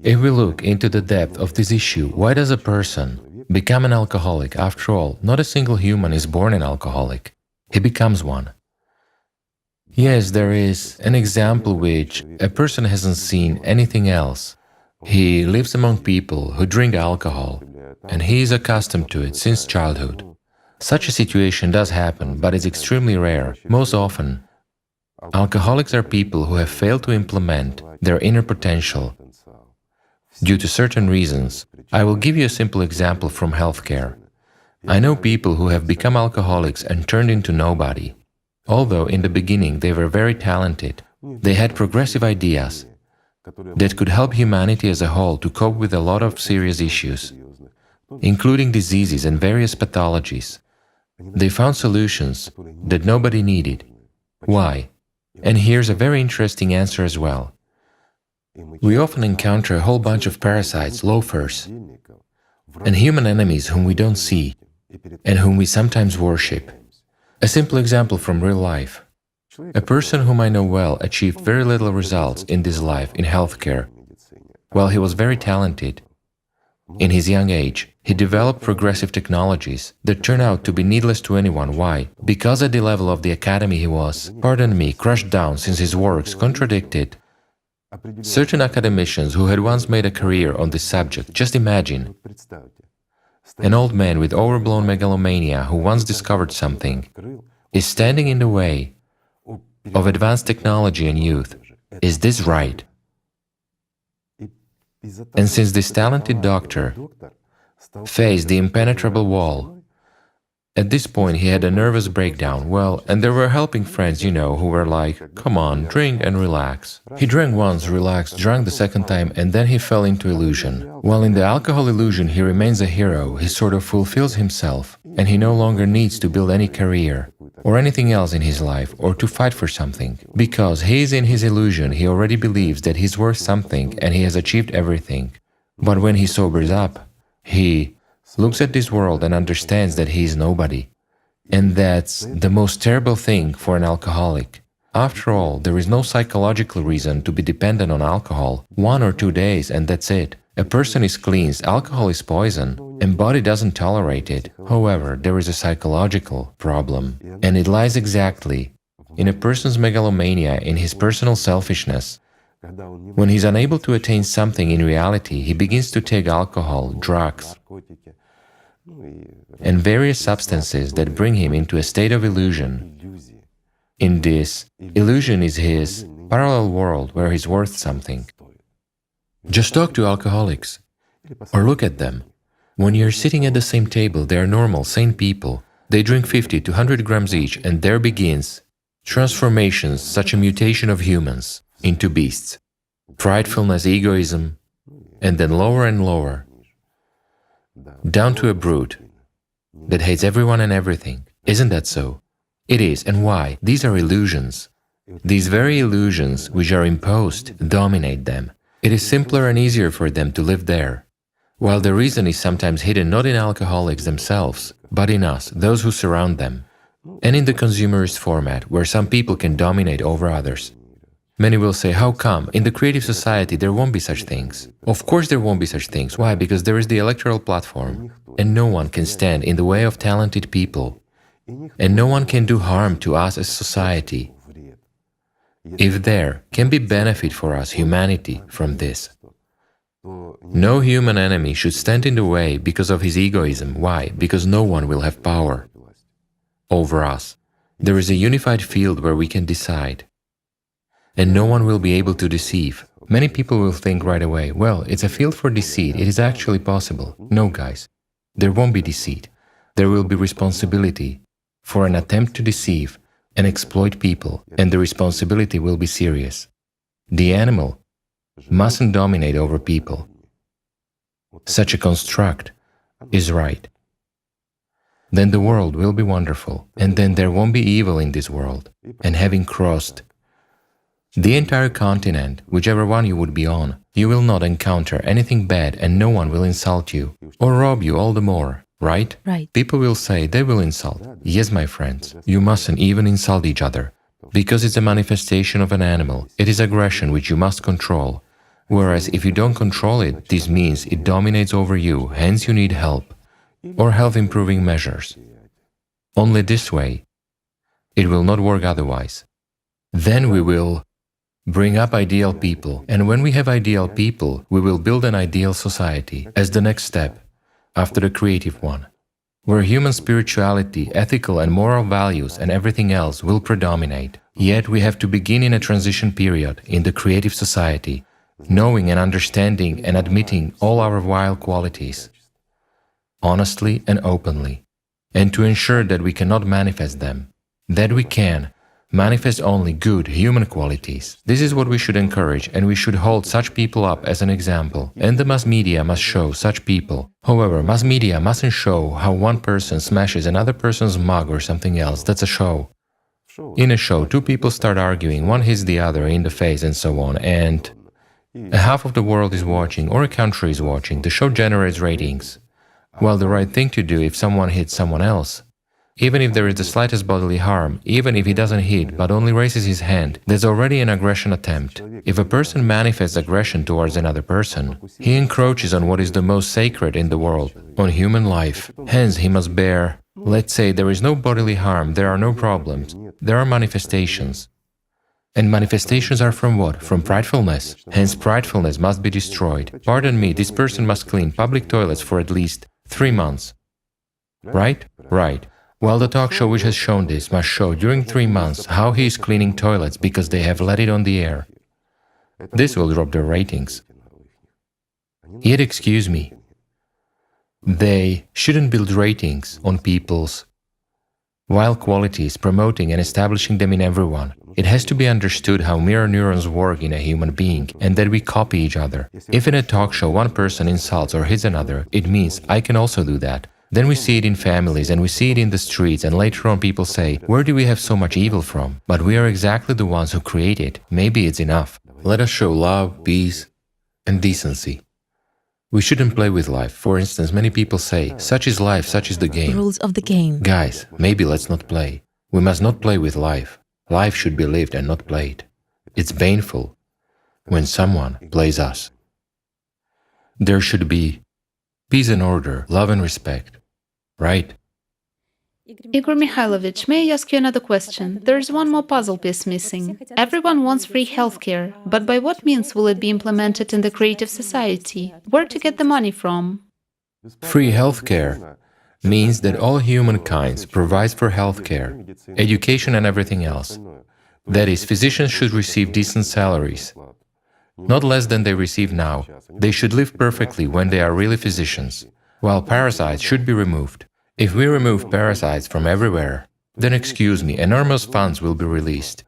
if we look into the depth of this issue, why does a person become an alcoholic? After all, not a single human is born an alcoholic. He becomes one. Yes, there is an example which a person hasn't seen anything else. He lives among people who drink alcohol, and he is accustomed to it since childhood. Such a situation does happen, but it's extremely rare. Most often, alcoholics are people who have failed to implement their inner potential due to certain reasons. I will give you a simple example from healthcare. I know people who have become alcoholics and turned into nobody. Although in the beginning they were very talented, they had progressive ideas that could help humanity as a whole to cope with a lot of serious issues, including diseases and various pathologies. They found solutions that nobody needed. Why? And here's a very interesting answer as well. We often encounter a whole bunch of parasites, loafers, and human enemies whom we don't see and whom we sometimes worship. A simple example from real life. A person whom I know well achieved very little results in this life in healthcare. While he was very talented, in his young age, he developed progressive technologies that turn out to be needless to anyone. Why? Because at the level of the academy he was, pardon me, crushed down since his works contradicted certain academicians who had once made a career on this subject. Just imagine an old man with overblown megalomania who once discovered something is standing in the way of advanced technology and youth. Is this right? And since this talented doctor faced the impenetrable wall, at this point he had a nervous breakdown. Well, and there were helping friends, you know, who were like, come on, drink and relax. He drank once, relaxed, drank the second time, and then he fell into illusion. While in the alcohol illusion he remains a hero, he sort of fulfills himself, and he no longer needs to build any career. or anything else in his life, or to fight for something. Because he is in his illusion, he already believes that he's worth something and he has achieved everything. But when he sobers up, he looks at this world and understands that he is nobody. And that's the most terrible thing for an alcoholic. After all, there is no psychological reason to be dependent on alcohol. 1 or 2 days and that's it. A person is cleansed, alcohol is poison, and body doesn't tolerate it. However, there is a psychological problem, and it lies exactly in a person's megalomania, in his personal selfishness. When he's unable to attain something in reality, he begins to take alcohol, drugs, and various substances that bring him into a state of illusion. In this, illusion is his parallel world where he's worth something. Just talk to alcoholics, or look at them. When you're sitting at the same table, they are normal, sane people. They drink 50 to 100 grams each, and there begins transformations, such a mutation of humans into beasts. Pridefulness, egoism, and then lower and lower, down to a brute that hates everyone and everything. Isn't that so? It is, and why? These are illusions. These very illusions, which are imposed, dominate them. It is simpler and easier for them to live there. While the reason is sometimes hidden not in alcoholics themselves, but in us, those who surround them, and in the consumerist format, where some people can dominate over others. Many will say, how come? In the creative society there won't be such things. Of course there won't be such things. Why? Because there is the electoral platform, and no one can stand in the way of talented people, and no one can do harm to us as society. If there can be benefit for us, humanity, from this, no human enemy should stand in the way because of his egoism. Why? Because no one will have power over us. There is a unified field where we can decide, and no one will be able to deceive. Many people will think right away, well, it's a field for deceit, it is actually possible. No, guys, there won't be deceit. There will be responsibility for an attempt to deceive and exploit people, and the responsibility will be serious. The animal mustn't dominate over people. Such a construct is right. Then the world will be wonderful, and then there won't be evil in this world. And having crossed the entire continent, whichever one you would be on, you will not encounter anything bad and no one will insult you or rob you all the more. Right? Right. People will say they will insult. Yes, my friends, you mustn't even insult each other, because it's a manifestation of an animal. It is aggression which you must control. Whereas if you don't control it, this means it dominates over you, hence you need help or health-improving measures. Only this way. It will not work otherwise. Then we will bring up ideal people, and when we have ideal people, we will build an ideal society as the next step after the creative one, where human spirituality, ethical and moral values and everything else will predominate. Yet we have to begin in a transition period in the creative society, knowing and understanding and admitting all our vile qualities, honestly and openly, and to ensure that we cannot manifest them, that we can manifest only good human qualities. This is what we should encourage, and we should hold such people up as an example. And the mass media must show such people. However, mass media mustn't show how one person smashes another person's mug or something else. That's a show. In a show, two people start arguing, one hits the other in the face and so on, and a half of the world is watching, or a country is watching. The show generates ratings. While the right thing to do if someone hits someone else, even if there is the slightest bodily harm, even if he doesn't hit but only raises his hand, there's already an aggression attempt. If a person manifests aggression towards another person, he encroaches on what is the most sacred in the world, on human life. Hence, he must bear, let's say, there is no bodily harm, there are no problems, there are manifestations. And manifestations are from what? From pridefulness. Hence, pridefulness must be destroyed. Pardon me, this person must clean public toilets for at least 3 months. Right? Right. Well, the talk show which has shown this must show during 3 months how he is cleaning toilets because they have let it on the air. This will drop their ratings. Yet, excuse me, they shouldn't build ratings on people's vile qualities, promoting and establishing them in everyone. It has to be understood how mirror neurons work in a human being, and that we copy each other. If in a talk show one person insults or hits another, it means I can also do that. Then we see it in families and we see it in the streets, and later on people say, where do we have so much evil from? But we are exactly the ones who create it. Maybe it's enough. Let us show love, peace, and decency. We shouldn't play with life. For instance, many people say, such is life, such is the game. Rules of the game. Guys, maybe let's not play. We must not play with life. Life should be lived and not played. It's painful when someone plays us. There should be peace and order, love and respect, right? Igor Mikhailovich, may I ask you another question? There's one more puzzle piece missing. Everyone wants free healthcare, but by what means will it be implemented in the creative society? Where to get the money from? Free healthcare means that all humankind provides for healthcare, education and everything else. That is, physicians should receive decent salaries, not less than they receive now. They should live perfectly when they are really physicians, while parasites should be removed. If we remove parasites from everywhere, then excuse me, enormous funds will be released.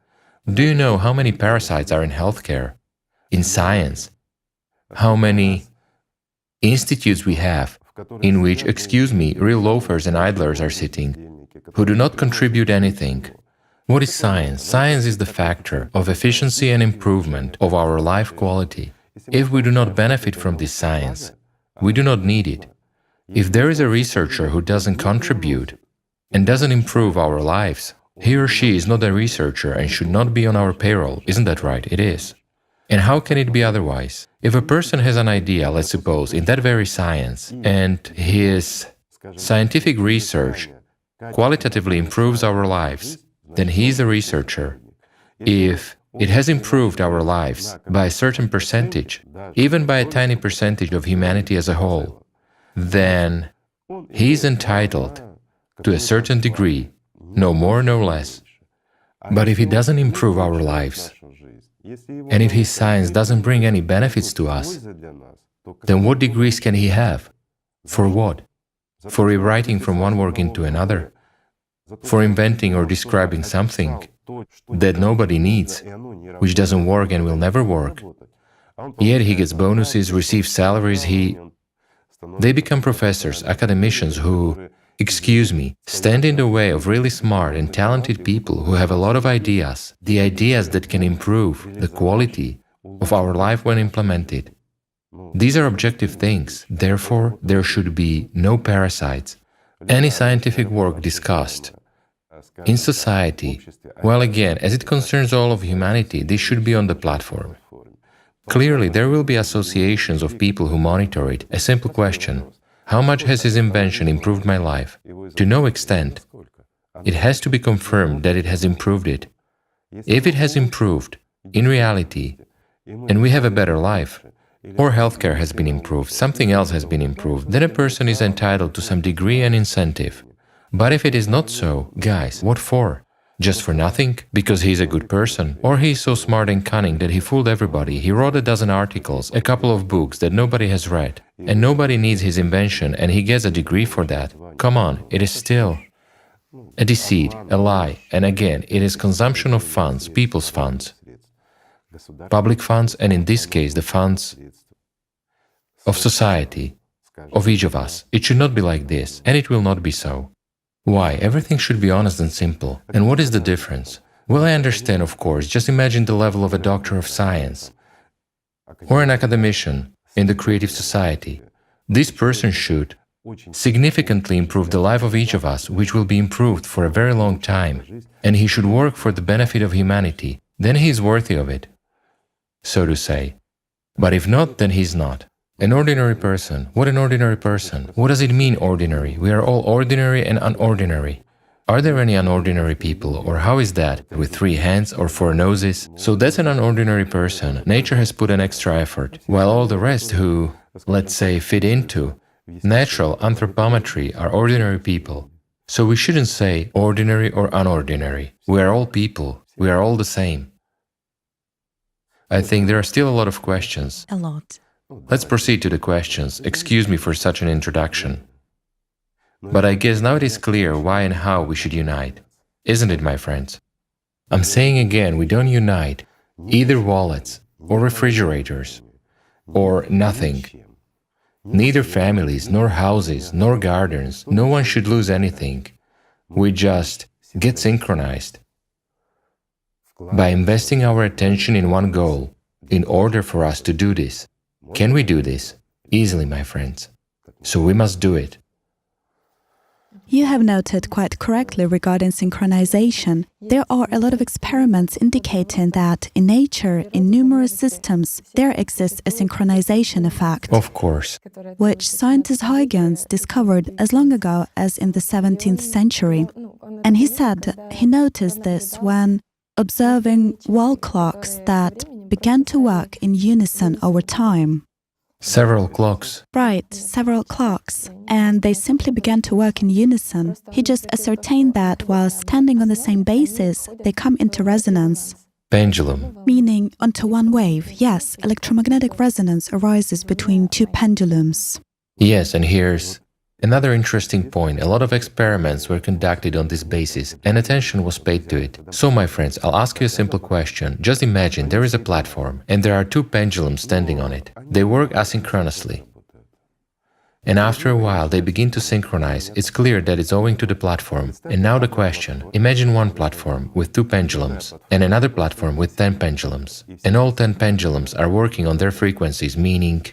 Do you know how many parasites are in healthcare, in science? How many institutes we have in which, excuse me, real loafers and idlers are sitting, who do not contribute anything? What is science? Science is the factor of efficiency and improvement of our life quality. If we do not benefit from this science, we do not need it. If there is a researcher who doesn't contribute and doesn't improve our lives, he or she is not a researcher and should not be on our payroll. Isn't that right? It is. And how can it be otherwise? If a person has an idea, let's suppose, in that very science, and his scientific research qualitatively improves our lives, then he is a researcher. If it has improved our lives by a certain percentage, even by a tiny percentage of humanity as a whole, then he is entitled to a certain degree, no more, no less. But if it doesn't improve our lives, and if his science doesn't bring any benefits to us, then what degrees can he have? For what? For rewriting from one work into another? For inventing or describing something that nobody needs, which doesn't work and will never work. Yet he gets bonuses, receives salaries, They become professors, academicians who, excuse me, stand in the way of really smart and talented people who have a lot of ideas, the ideas that can improve the quality of our life when implemented. These are objective things, therefore there should be no parasites. Any scientific work discussed in society, well again, as it concerns all of humanity, this should be on the platform. Clearly, there will be associations of people who monitor it. A simple question: how much has his invention improved my life? To no extent. It has to be confirmed that it has improved it. If it has improved, in reality, and we have a better life, or healthcare has been improved, something else has been improved, then a person is entitled to some degree and incentive. But if it is not so, guys, what for? Just for nothing? Because he's a good person? Or he's so smart and cunning that he fooled everybody, he wrote a dozen articles, a couple of books that nobody has read, and nobody needs his invention and he gets a degree for that? Come on, it is still a deceit, a lie, and again, it is consumption of funds, people's funds, public funds, and in this case, the funds of society, of each of us. It should not be like this, and it will not be so. Why? Everything should be honest and simple. And what is the difference? Well, I understand, of course. Just imagine the level of a doctor of science or an academician in the creative society. This person should significantly improve the life of each of us, which will be improved for a very long time. And he should work for the benefit of humanity. Then he is worthy of it, so to say. But if not, then he's not. An ordinary person. What an ordinary person? What does it mean, ordinary? We are all ordinary and unordinary. Are there any unordinary people, or how is that? With 3 hands or 4 noses? So that's an unordinary person. Nature has put an extra effort, while all the rest who, let's say, fit into natural anthropometry are ordinary people. So we shouldn't say ordinary or unordinary. We are all people. We are all the same. I think there are still a lot of questions. A lot. Let's proceed to the questions. Excuse me for such an introduction. But I guess now it is clear why and how we should unite. Isn't it, my friends? I'm saying again, we don't unite either wallets or refrigerators or nothing. Neither families, nor houses, nor gardens, no one should lose anything. We just get synchronized. By investing our attention in one goal, in order for us to do this. Can we do this? Easily, my friends. So we must do it. You have noted quite correctly regarding synchronization. There are a lot of experiments indicating that in nature, in numerous systems, there exists a synchronization effect, Of course. which scientist Huygens discovered as long ago as in the 17th century. And he said he noticed this when observing wall clocks that began to work in unison over time. Several clocks. Right, several clocks. And they simply began to work in unison. He just ascertained that while standing on the same basis, they come into resonance. Pendulum. Meaning onto one wave. Yes, electromagnetic resonance arises between two pendulums. Yes, and here's another interesting point. A lot of experiments were conducted on this basis, and attention was paid to it. So, my friends, I'll ask you a simple question. Just imagine there is a platform, and there are two pendulums standing on it. They work asynchronously. And after a while, they begin to synchronize. It's clear that it's owing to the platform. And now the question. Imagine one platform with two pendulums, and another platform with 10 pendulums. And all 10 pendulums are working on their frequencies, meaning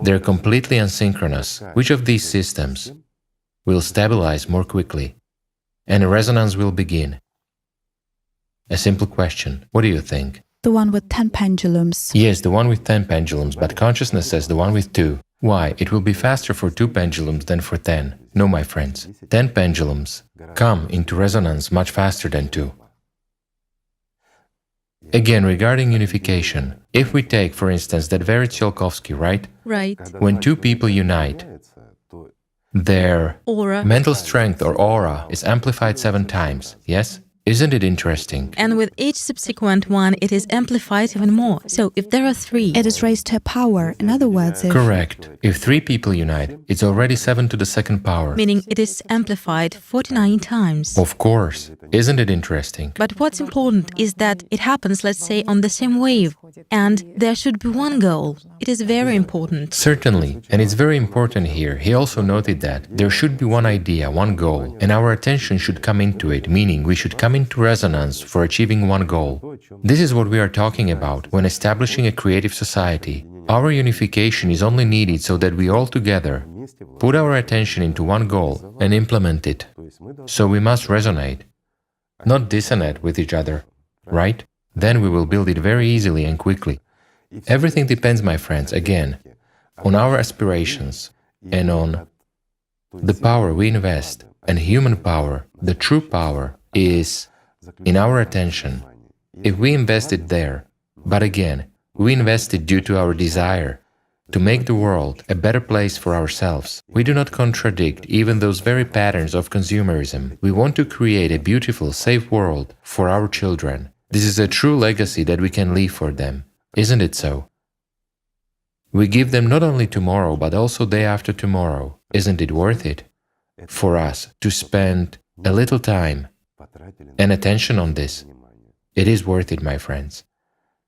they're completely asynchronous. Which of these systems will stabilize more quickly? And a resonance will begin. A simple question. What do you think? The one with 10 pendulums. Yes, the one with 10 pendulums, but consciousness says the one with 2. Why? It will be faster for 2 pendulums than for 10. No, my friends. 10 pendulums come into resonance much faster than 2. Again, regarding unification, if we take, for instance, that very Tsiolkovsky, right? Right. When two people unite, their Aura. mental strength or aura is amplified 7 times, yes? Isn't it interesting? And with each subsequent one, it is amplified even more. So if there are 3, It is raised to a power. In other words, if Correct. If 3 people unite, it's already 7 to the second power. meaning it is amplified 49 times. Of course. Isn't it interesting? But what's important is that it happens, let's say, on the same wave, and there should be one goal. It is very important. Certainly. And it's very important here. He also noted that there should be one idea, one goal, and our attention should come into it, meaning we should come into resonance for achieving one goal. This is what we are talking about when establishing a creative society. Our unification is only needed so that we all together put our attention into one goal and implement it. So we must resonate, not dissonate with each other, right? Then we will build it very easily and quickly. Everything depends, my friends, again, on our aspirations and on the power we invest. And human power, the true power, is in our attention. If we invest it there, but again, we invest it due to our desire to make the world a better place for ourselves. We do not contradict even those very patterns of consumerism. We want to create a beautiful, safe world for our children. This is a true legacy that we can leave for them. Isn't it so? We give them not only tomorrow, but also day after tomorrow. Isn't it worth it for us to spend a little time and attention on this? It is worth it, my friends.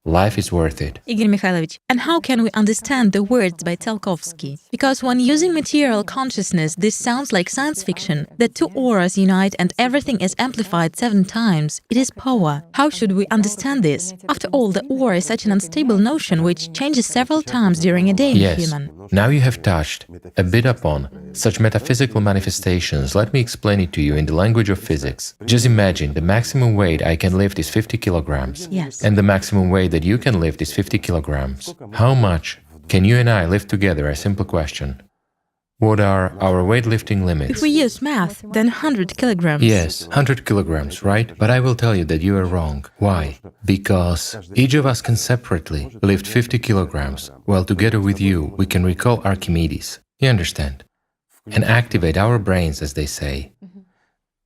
Life is worth it. Igor Mikhailovich, and how can we understand the words by Tsiolkovsky? Because when using material consciousness, this sounds like science fiction, that 2 auras unite and everything is amplified 7 times. It is power. How should we understand this? After all, the aura is such an unstable notion which changes several times during a day in Yes. human. Now you have touched a bit upon such metaphysical manifestations. Let me explain it to you in the language of physics. Just imagine the maximum weight I can lift is 50 kilograms. Yes. And the maximum weight that you can lift is 50 kilograms. How much can you and I lift together? A simple question. What are our weightlifting limits? If we use math, then 100 kilograms. Yes, 100 kilograms, right? But I will tell you that you are wrong. Why? Because each of us can separately lift 50 kilograms, while together with you, we can recall Archimedes. You understand? And activate our brains, as they say.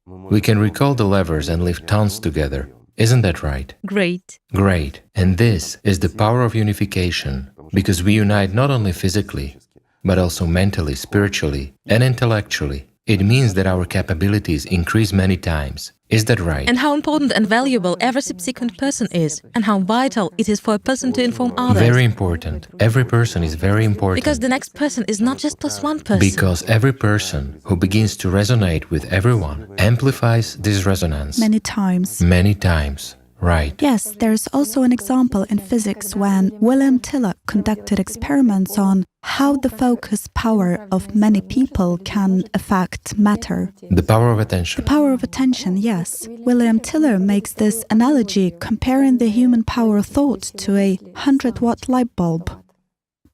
We can recall the levers and lift tons together. Isn't that right? Great. Great. And this is the power of unification, because we unite not only physically, but also mentally, spiritually, and intellectually. It means that our capabilities increase many times. Is that right? and how important and valuable every subsequent person is, and how vital it is for a person to inform others. Very important. Every person is very important. Because the next person is not just plus one person. Because every person who begins to resonate with everyone amplifies this resonance. Many times. Many times. Right. Yes, there's also an example in physics when William Tiller conducted experiments on how the focus power of many people can affect matter. The power of attention. The power of attention, yes. William Tiller makes this analogy comparing the human power of thought to a 100-watt light bulb.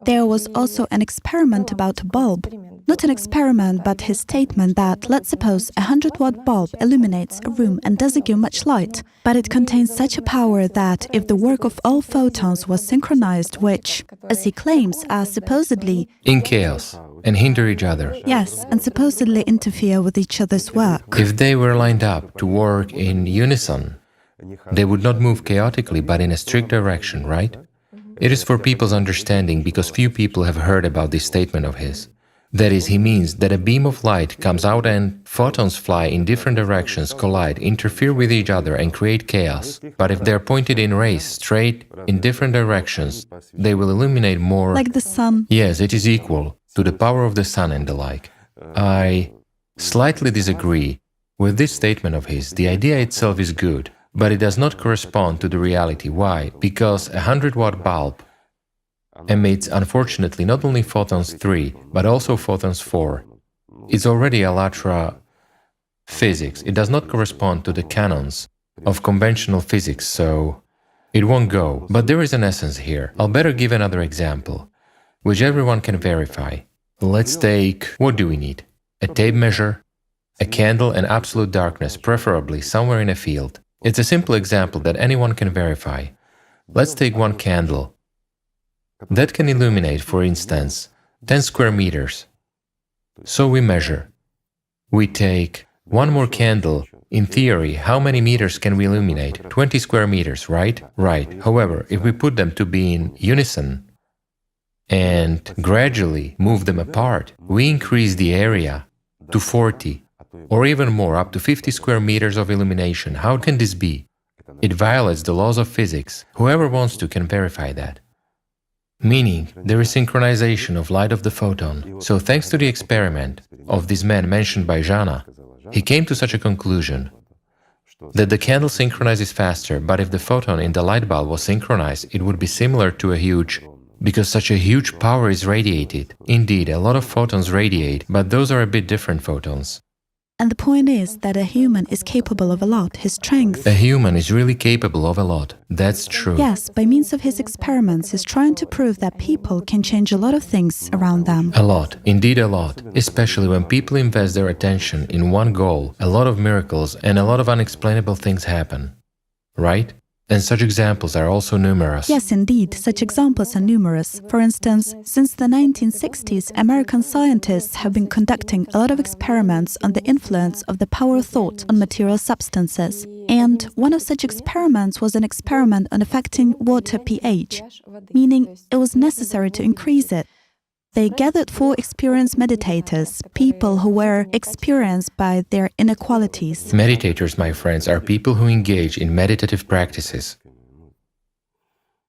There was also an experiment about a bulb. Not an experiment, but his statement that, let's suppose, a 100-watt bulb illuminates a room and doesn't give much light, but it contains such a power that if the work of all photons was synchronized, which, as he claims, are supposedly in chaos and hinder each other. Yes, and supposedly interfere with each other's work. If they were lined up to work in unison, they would not move chaotically, but in a strict direction, right? It is for people's understanding because few people have heard about this statement of his. That is, he means that a beam of light comes out and photons fly in different directions, collide, interfere with each other and create chaos. But if they're pointed in rays straight in different directions, they will illuminate more. Like the sun. Yes, it is equal to the power of the sun and the like. I slightly disagree with this statement of his. The idea itself is good, but it does not correspond to the reality. Why? Because a 100-watt bulb emits, unfortunately, not only photons 3, but also photons 4. It's already Allat physics. It does not correspond to the canons of conventional physics, so it won't go. But there is an essence here. I'll better give another example, which everyone can verify. Let's take, what do we need? A tape measure, a candle, and absolute darkness, preferably somewhere in a field. It's a simple example that anyone can verify. Let's take one candle. That can illuminate, for instance, 10 square meters. So we measure. We take one more candle. In theory, how many meters can we illuminate? 20 square meters, right? Right. However, if we put them to be in unison and gradually move them apart, we increase the area to 40 or even more, up to 50 square meters of illumination. How can this be? It violates the laws of physics. Whoever wants to can verify that. Meaning, there is synchronization of light of the photon. So thanks to the experiment of this man mentioned by Jana, he came to such a conclusion that the candle synchronizes faster, but if the photon in the light bulb was synchronized, it would be similar to a huge, because such a huge power is radiated. Indeed, a lot of photons radiate, but those are a bit different photons. And the point is that a human is capable of a lot, his strength. A human is really capable of a lot. That's true. Yes, by means of his experiments, he's trying to prove that people can change a lot of things around them. A lot, indeed a lot. Especially when people invest their attention in one goal, a lot of miracles and a lot of unexplainable things happen. Right? And such examples are also numerous. Yes, indeed, such examples are numerous. For instance, since the 1960s, American scientists have been conducting a lot of experiments on the influence of the power of thought on material substances. And one of such experiments was an experiment on affecting water pH, meaning it was necessary to increase it. They gathered 4 experienced meditators, people who were experienced by their inequalities. Meditators, my friends, are people who engage in meditative practices.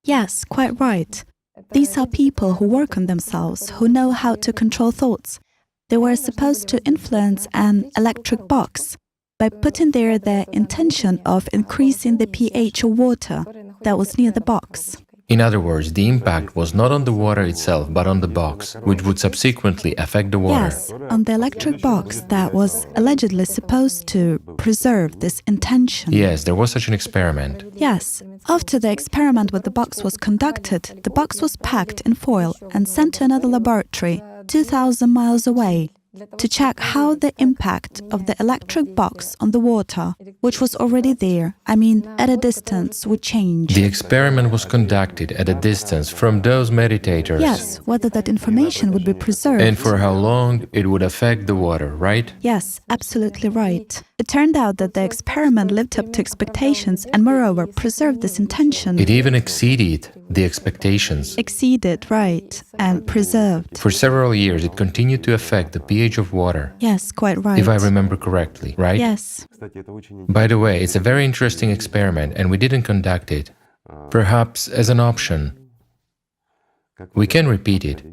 Yes, quite right. These are people who work on themselves, who know how to control thoughts. They were supposed to influence an electric box by putting there their intention of increasing the pH of water that was near the box. In other words, the impact was not on the water itself, but on the box, which would subsequently affect the water. Yes, on the electric box that was allegedly supposed to preserve this intention. Yes, there was such an experiment. Yes. After the experiment with the box was conducted, the box was packed in foil and sent to another laboratory 2,000 miles away to check how the impact of the electric box on the water, which was already there, at a distance, would change. The experiment was conducted at a distance from those meditators. Yes, whether that information would be preserved. And for how long it would affect the water, right? Yes, absolutely right. It turned out that the experiment lived up to expectations and moreover preserved this intention. It even exceeded the expectations. Exceeded, right, and preserved. For several years, it continued to affect the pH of water. Yes, quite right. If I remember correctly, right? Yes. By the way, it's a very interesting experiment and we didn't conduct it. Perhaps as an option. We can repeat it.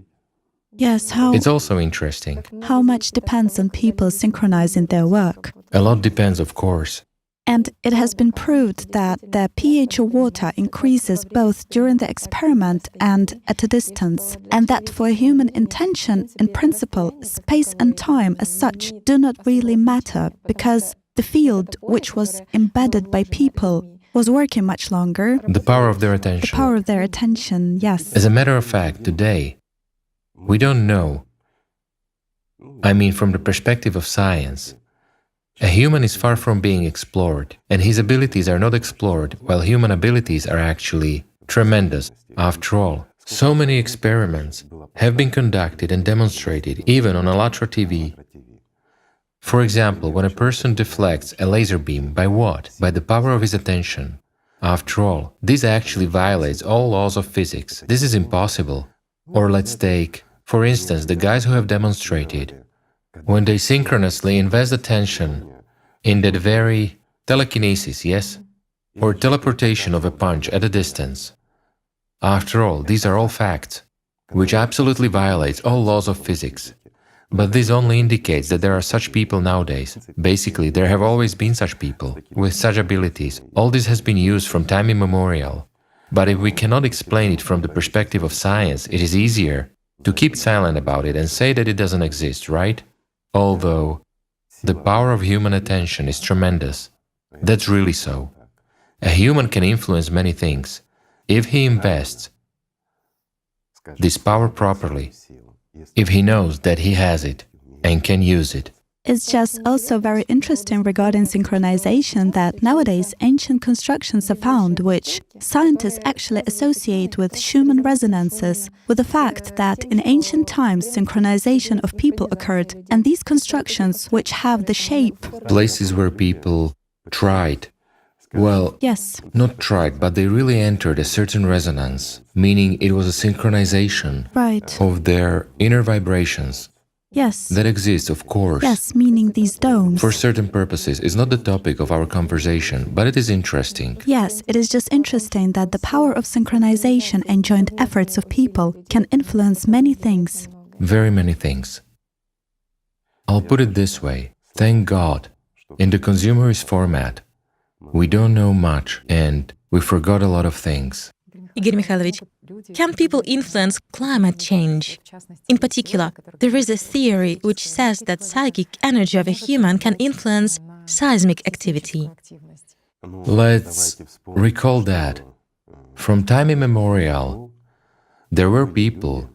Yes, It's also interesting. how much depends on people synchronizing their work. A lot depends, of course. And it has been proved that the pH of water increases both during the experiment and at a distance, and that for a human intention, in principle, space and time as such do not really matter, because the field which was embedded by people was working much longer. The power of their The attention. power of their attention, yes. As a matter of fact, today, we don't know. I mean, from the perspective of science, a human is far from being explored, and his abilities are not explored, while human abilities are actually tremendous. After all, so many experiments have been conducted and demonstrated, even on Allat TV. For example, when a person deflects a laser beam, by what? By the power of his attention. After all, this actually violates all laws of physics. This is impossible. Or let's take, for instance, the guys who have demonstrated, when they synchronously invest attention in that very telekinesis, yes? Or teleportation of a punch at a distance. After all, these are all facts, which absolutely violates all laws of physics. But this only indicates that there are such people nowadays. Basically, there have always been such people, with such abilities. All this has been used from time immemorial. But if we cannot explain it from the perspective of science, it is easier to keep silent about it and say that it doesn't exist, right? Although the power of human attention is tremendous. That's really so. A human can influence many things if he invests this power properly, if he knows that he has it and can use it. It's just also very interesting regarding synchronization that nowadays ancient constructions are found which scientists actually associate with Schumann resonances, with the fact that in ancient times synchronization of people occurred, and these constructions which have the shape. Places where people tried, well, Yes, not tried, but they really entered a certain resonance, meaning it was a synchronization right. of their inner vibrations. Yes. That exists, of course. Yes, meaning these domes. For certain purposes, it's not the topic of our conversation, but it is interesting. Yes, it is just interesting that the power of synchronization and joint efforts of people can influence many things. Very many things. I'll put it this way. Thank God, in the consumerist format, we don't know much and we forgot a lot of things. Igor Mikhailovich, can people influence climate change? In particular, there is a theory which says that psychic energy of a human can influence seismic activity. Let's recall that from time immemorial, there were people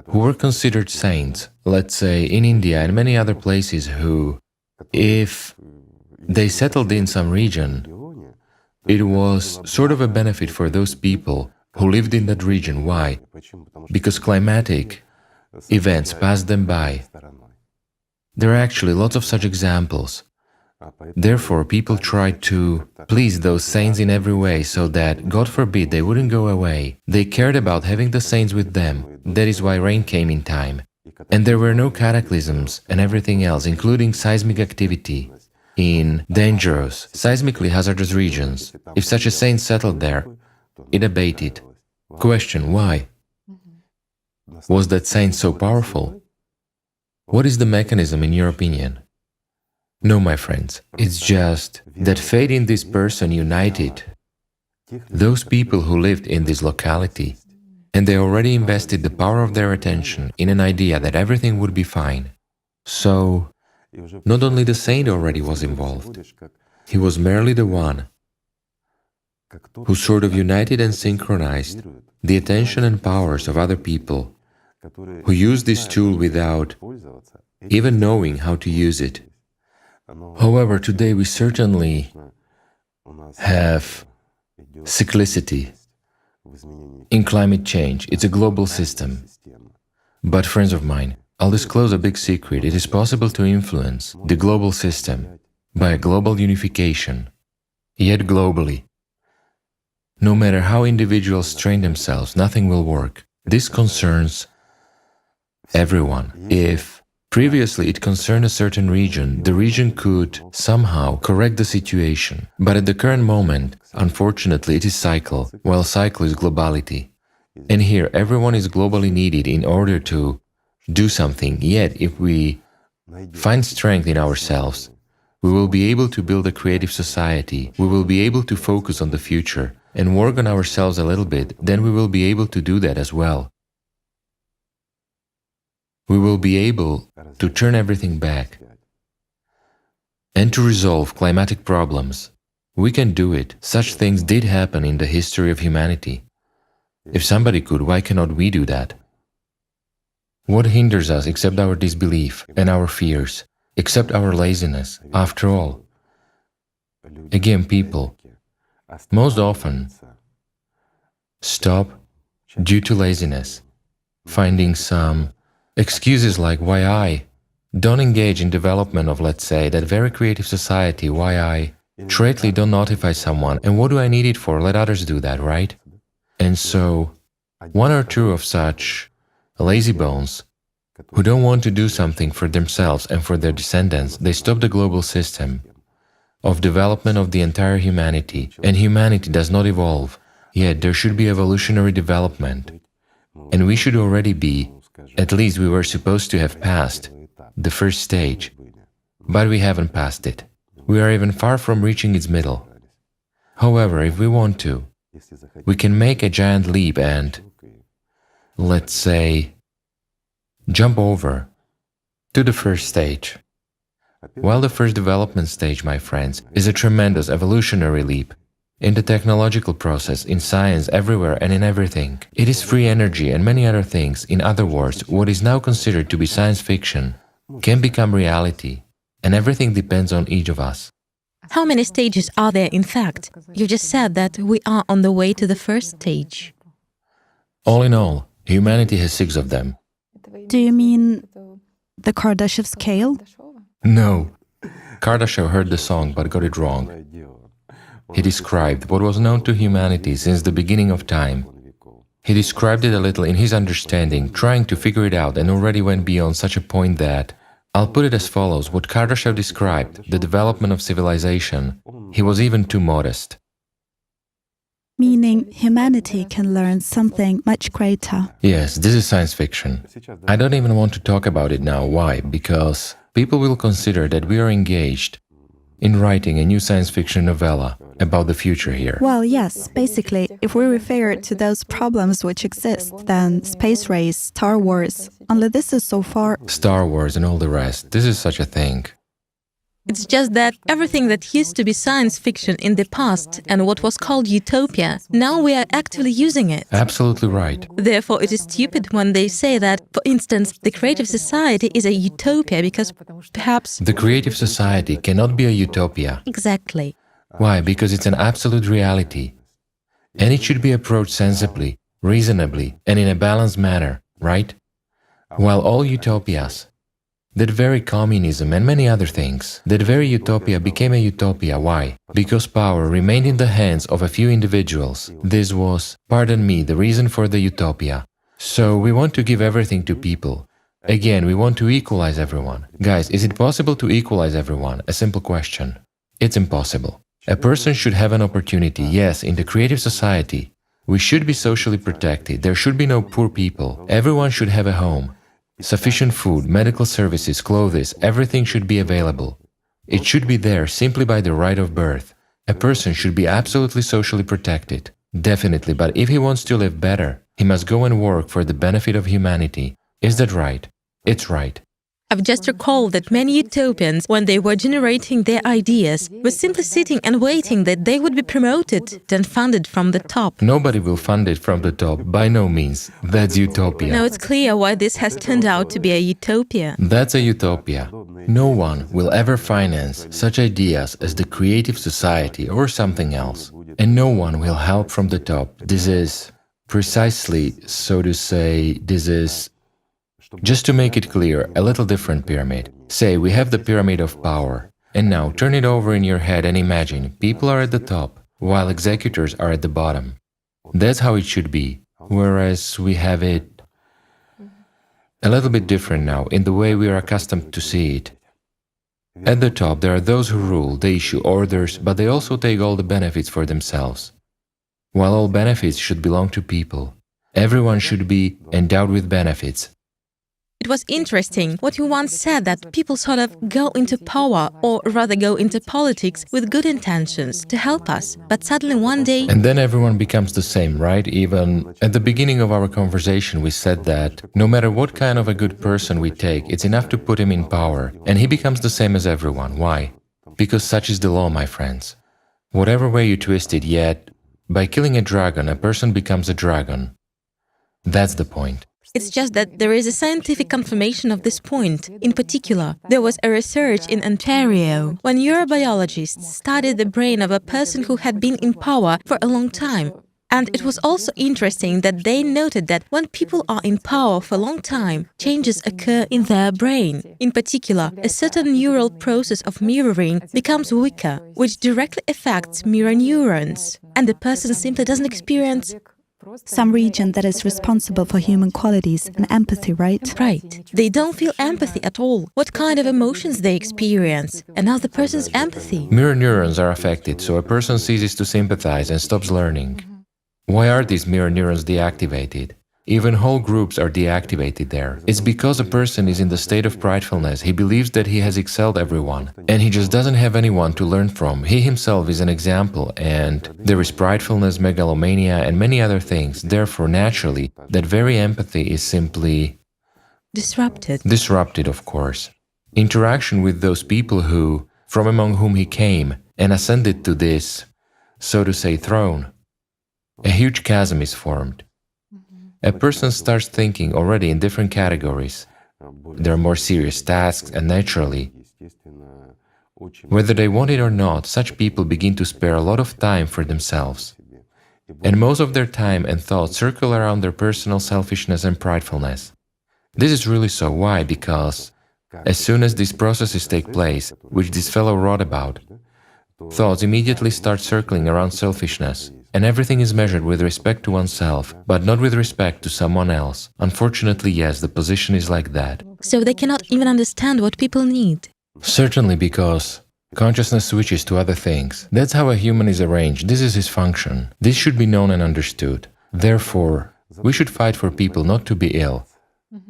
who were considered saints, let's say in India and many other places, who, if they settled in some region, it was sort of a benefit for those people who lived in that region. Why? Because climatic events passed them by. There are actually lots of such examples. Therefore, people tried to please those saints in every way so that, God forbid, they wouldn't go away. They cared about having the saints with them. That is why rain came in time. And there were no cataclysms and everything else, including seismic activity in dangerous, seismically hazardous regions. If such a saint settled there, it abated. Question, why? Was that saint so powerful? What is the mechanism in your opinion? No, my friends, it's just that fate in this person united those people who lived in this locality, and they already invested the power of their attention in an idea that everything would be fine. So, not only the saint already was involved, he was merely the one who sort of united and synchronized the attention and powers of other people, who used this tool without even knowing how to use it. However, today we certainly have cyclicity in climate change. It's a global system. But friends of mine, I'll disclose a big secret. It is possible to influence the global system by a global unification. Yet globally, no matter how individuals train themselves, nothing will work. This concerns everyone. If previously it concerned a certain region, the region could somehow correct the situation. But at the current moment, unfortunately, it is cycle, while cycle is globality. And here, everyone is globally needed in order to do something. Yet, if we find strength in ourselves, we will be able to build a creative society, we will be able to focus on the future and work on ourselves a little bit, then we will be able to do that as well. We will be able to turn everything back and to resolve climatic problems. We can do it. Such things did happen in the history of humanity. If somebody could, why cannot we do that? What hinders us except our disbelief and our fears, except our laziness? After all, again, people most often stop due to laziness, finding some excuses like why I don't engage in development of, let's say, that very creative society, why I straightly don't notify someone, and what do I need it for? Let others do that, right? And so, one or two of such lazy bones who don't want to do something for themselves and for their descendants, they stop the global system of development of the entire humanity, and humanity does not evolve. Yet there should be evolutionary development, and we should already be, at least we were supposed to have passed the first stage, but we haven't passed it. We are even far from reaching its middle. However, if we want to, we can make a giant leap and, let's say, jump over to the first stage. While the first development stage, my friends, is a tremendous evolutionary leap in the technological process, in science, everywhere and in everything. It is free energy and many other things. In other words, what is now considered to be science fiction can become reality, and everything depends on each of us. How many stages are there in fact? You just said that we are on the way to the first stage. All in all, humanity has 6 of them. Do you mean the Kardashev scale? No. Kardashev heard the song but got it wrong. He described what was known to humanity since the beginning of time. He described it a little in his understanding, trying to figure it out, and already went beyond such a point that, I'll put it as follows, what Kardashev described, the development of civilization, he was even too modest. Meaning humanity can learn something much greater. Yes, this is science fiction. I don't even want to talk about it now. Why? Because people will consider that we are engaged in writing a new science fiction novella about the future here. Well, yes, basically, if we refer to those problems which exist, then space race, Star Wars, only this is so far... Star Wars and all the rest, this is such a thing. It's just that everything that used to be science fiction in the past and what was called utopia, now we are actively using it. Absolutely right. Therefore, it is stupid when they say that, for instance, the creative society is a utopia because perhaps... The creative society cannot be a utopia. Exactly. Why? Because it's an absolute reality. And it should be approached sensibly, reasonably, and in a balanced manner, right? While all utopias, that very communism and many other things, that very utopia became a utopia. Why? Because power remained in the hands of a few individuals. This was, pardon me, the reason for the utopia. So we want to give everything to people. Again, we want to equalize everyone. Guys, is it possible to equalize everyone? A simple question. It's impossible. A person should have an opportunity, yes, in the creative society. We should be socially protected. There should be no poor people. Everyone should have a home. Sufficient food, medical services, clothes, everything should be available. It should be there simply by the right of birth. A person should be absolutely socially protected. Definitely, but if he wants to live better, he must go and work for the benefit of humanity. Is that right? It's right. I've just recalled that many utopians, when they were generating their ideas, were simply sitting and waiting that they would be promoted, then funded from the top. Nobody will fund it from the top, by no means. That's utopia. Now it's clear why this has turned out to be a utopia. That's a utopia. No one will ever finance such ideas as the creative society or something else. And no one will help from the top. This is precisely, so to say, this is... Just to make it clear, a little different pyramid. Say, we have the pyramid of power, And now turn it over in your head and imagine people are at the top, while executors are at the bottom. That's how it should be, whereas we have it a little bit different now, in the way we are accustomed to see it. At the top, there are those who rule, they issue orders, but they also take all the benefits for themselves. While all benefits should belong to people, everyone should be endowed with benefits. It was interesting what you once said, that people sort of go into power, or rather go into politics with good intentions to help us, but suddenly one day… And then everyone becomes the same, right? Even at the beginning of our conversation we said that no matter what kind of a good person we take, it's enough to put him in power, and he becomes the same as everyone. Why? Because such is the law, my friends. Whatever way you twist it, yet by killing a dragon, a person becomes a dragon. That's the point. It's just that there is a scientific confirmation of this point. In particular, there was a research in Ontario when neurobiologists studied the brain of a person who had been in power for a long time. And it was also interesting that they noted that when people are in power for a long time, changes occur in their brain. In particular, a certain neural process of mirroring becomes weaker, which directly affects mirror neurons. And the person simply doesn't experience some region that is responsible for human qualities and empathy, right? Right. They don't feel empathy at all. What kind of emotions they experience? Another person's empathy. Mirror neurons are affected, so a person ceases to sympathize and stops learning. Why are these mirror neurons deactivated? Even whole groups are deactivated there. It's because a person is in the state of pridefulness. He believes that he has excelled everyone, and he just doesn't have anyone to learn from. He himself is an example, and there is pridefulness, megalomania, and many other things. Therefore, naturally, that very empathy is simply… disrupted. Disrupted, of course. Interaction with those people who, from among whom he came, and ascended to this, so to say, throne. A huge chasm is formed. A person starts thinking already in different categories. There are more serious tasks, and naturally, whether they want it or not, such people begin to spare a lot of time for themselves. And most of their time and thoughts circle around their personal selfishness and pridefulness. This is really so. Why? Because as soon as these processes take place, which this fellow wrote about, thoughts immediately start circling around selfishness. And everything is measured with respect to oneself, but not with respect to someone else. Unfortunately, yes, the position is like that. So they cannot even understand what people need. Certainly, because consciousness switches to other things. That's how a human is arranged. This is his function. This should be known and understood. Therefore, we should fight for people not to be ill.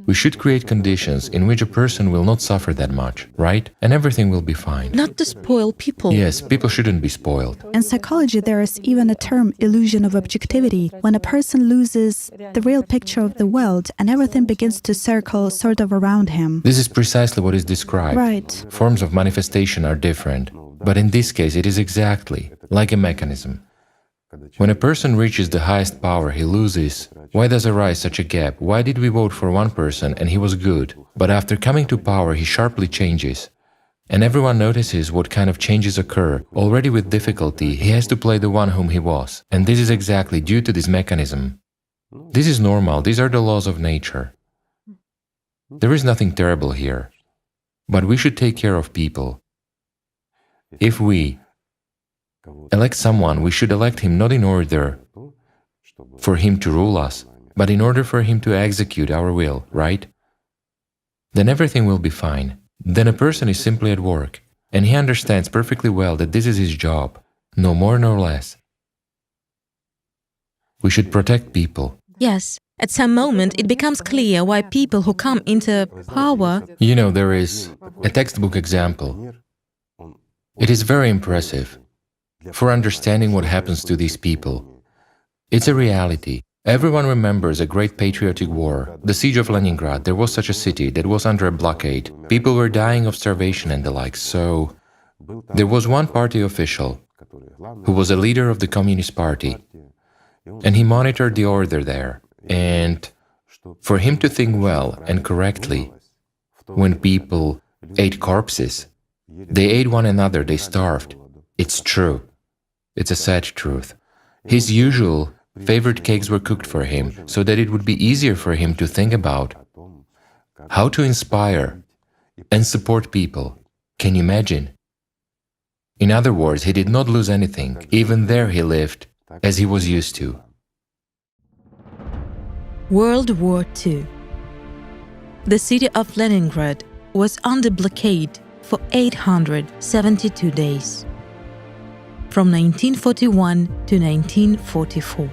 We should create conditions in which a person will not suffer that much, right? And everything will be fine. Not to spoil people. Yes, people shouldn't be spoiled. In psychology, there is even a term, illusion of objectivity, when a person loses the real picture of the world and everything begins to circle sort of around him. This is precisely what is described. Right. Forms of manifestation are different, but in this case it is exactly like a mechanism. When a person reaches the highest power, he loses. Why does arise such a gap? Why did we vote for one person and he was good, but after coming to power he sharply changes? And everyone notices what kind of changes occur. Already with difficulty, he has to play the one whom he was. And this is exactly due to this mechanism. This is normal, these are the laws of nature. There is nothing terrible here. But we should take care of people. If we elect someone, we should elect him not in order for him to rule us, but in order for him to execute our will, right? Then everything will be fine. Then a person is simply at work, and he understands perfectly well that this is his job, no more nor less. We should protect people. Yes. At some moment, it becomes clear why people who come into power… You know, there is a textbook example. It is very impressive for understanding what happens to these people. It's a reality. Everyone remembers a great patriotic war, the siege of Leningrad. There was such a city that was under a blockade. People were dying of starvation and the like. So there was one party official who was a leader of the Communist Party, and he monitored the order there. And for him to think well and correctly, when people ate corpses, they ate one another, they starved. It's true. It's a sad truth. His usual favorite cakes were cooked for him, so that it would be easier for him to think about how to inspire and support people. Can you imagine? In other words, he did not lose anything. Even there he lived as he was used to. World War II. The city of Leningrad was under blockade for 872 days, from 1941 to 1944.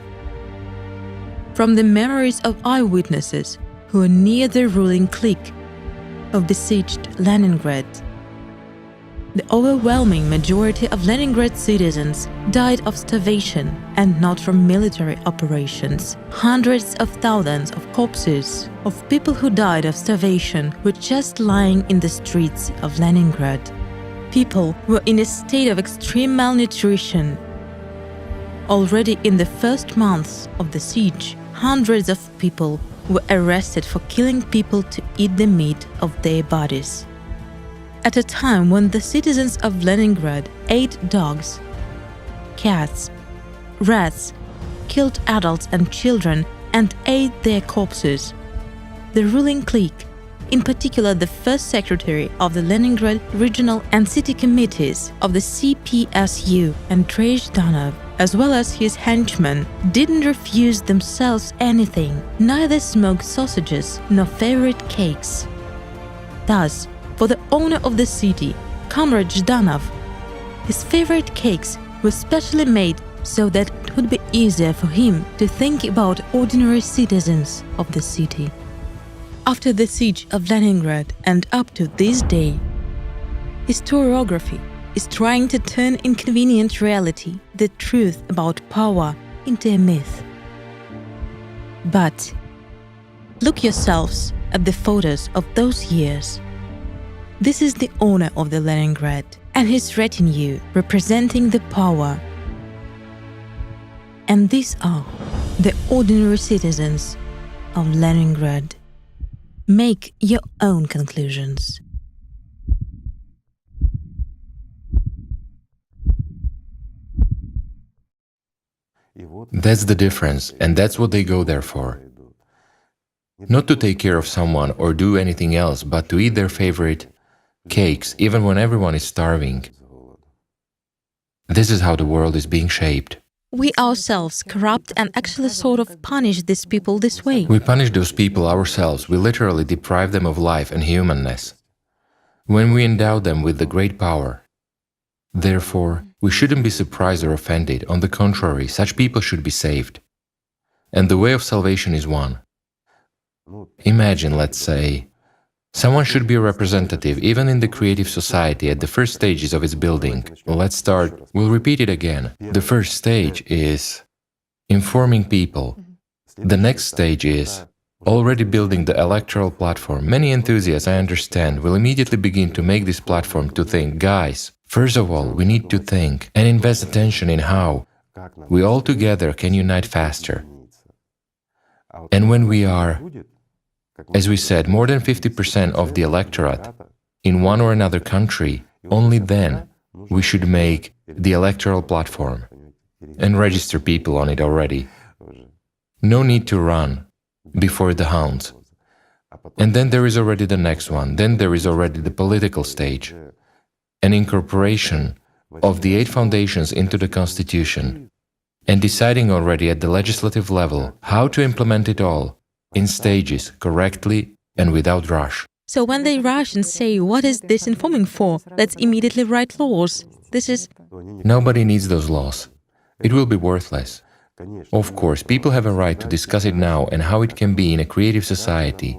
From the memories of eyewitnesses who were near the ruling clique of besieged Leningrad, the overwhelming majority of Leningrad citizens died of starvation and not from military operations. Hundreds of thousands of corpses of people who died of starvation were just lying in the streets of Leningrad. People were in a state of extreme malnutrition. Already in the first months of the siege, hundreds of people were arrested for killing people to eat the meat of their bodies. At a time when the citizens of Leningrad ate dogs, cats, rats, killed adults and children, and ate their corpses, the ruling clique, in particular the first secretary of the Leningrad regional and city committees of the CPSU, Andrei Zhdanov, as well as his henchmen, didn't refuse themselves anything, neither smoked sausages nor favorite cakes. Thus, for the owner of the city, Comrade Zhdanov, his favorite cakes were specially made so that it would be easier for him to think about ordinary citizens of the city. After the siege of Leningrad and up to this day, historiography is trying to turn inconvenient reality, the truth about power, into a myth. But look yourselves at the photos of those years. This is the owner of the Leningrad and his retinue representing the power. And these are the ordinary citizens of Leningrad. Make your own conclusions. That's the difference, and that's what they go there for. Not to take care of someone or do anything else, but to eat their favorite cakes, even when everyone is starving. This is how the world is being shaped. We ourselves corrupt and actually sort of punish these people this way. We punish those people ourselves. We literally deprive them of life and humanness when we endow them with the great power. Therefore, we shouldn't be surprised or offended. On the contrary, such people should be saved. And the way of salvation is one. Imagine, let's say, someone should be a representative even in the creative society at the first stages of its building. Let's start, we'll repeat it again. The first stage is informing people. The next stage is already building the electoral platform. Many enthusiasts, I understand, will immediately begin to make this platform to think, guys, first of all, we need to think and invest attention in how we all together can unite faster. And when we are, as we said, more than 50% of the electorate in one or another country, only then we should make the electoral platform and register people on it already. No need to run before the hounds. And then there is already the next one. Then there is already the political stage, an incorporation of the 8 foundations into the constitution, and deciding already at the legislative level how to implement it all in stages, correctly and without rush. So when they rush and say, what is this informing for? Let's immediately write laws. This is... Nobody needs those laws. It will be worthless. Of course, people have a right to discuss it now and how it can be in a creative society.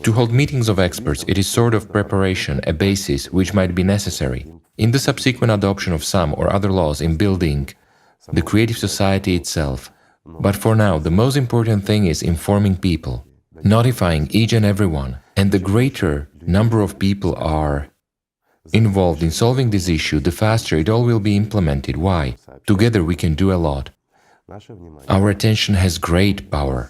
To hold meetings of experts, it is sort of preparation, a basis which might be necessary in the subsequent adoption of some or other laws in building the creative society itself. But for now, the most important thing is informing people, notifying each and everyone, and the greater number of people are involved in solving this issue, the faster it all will be implemented. Why? Together we can do a lot. Our attention has great power.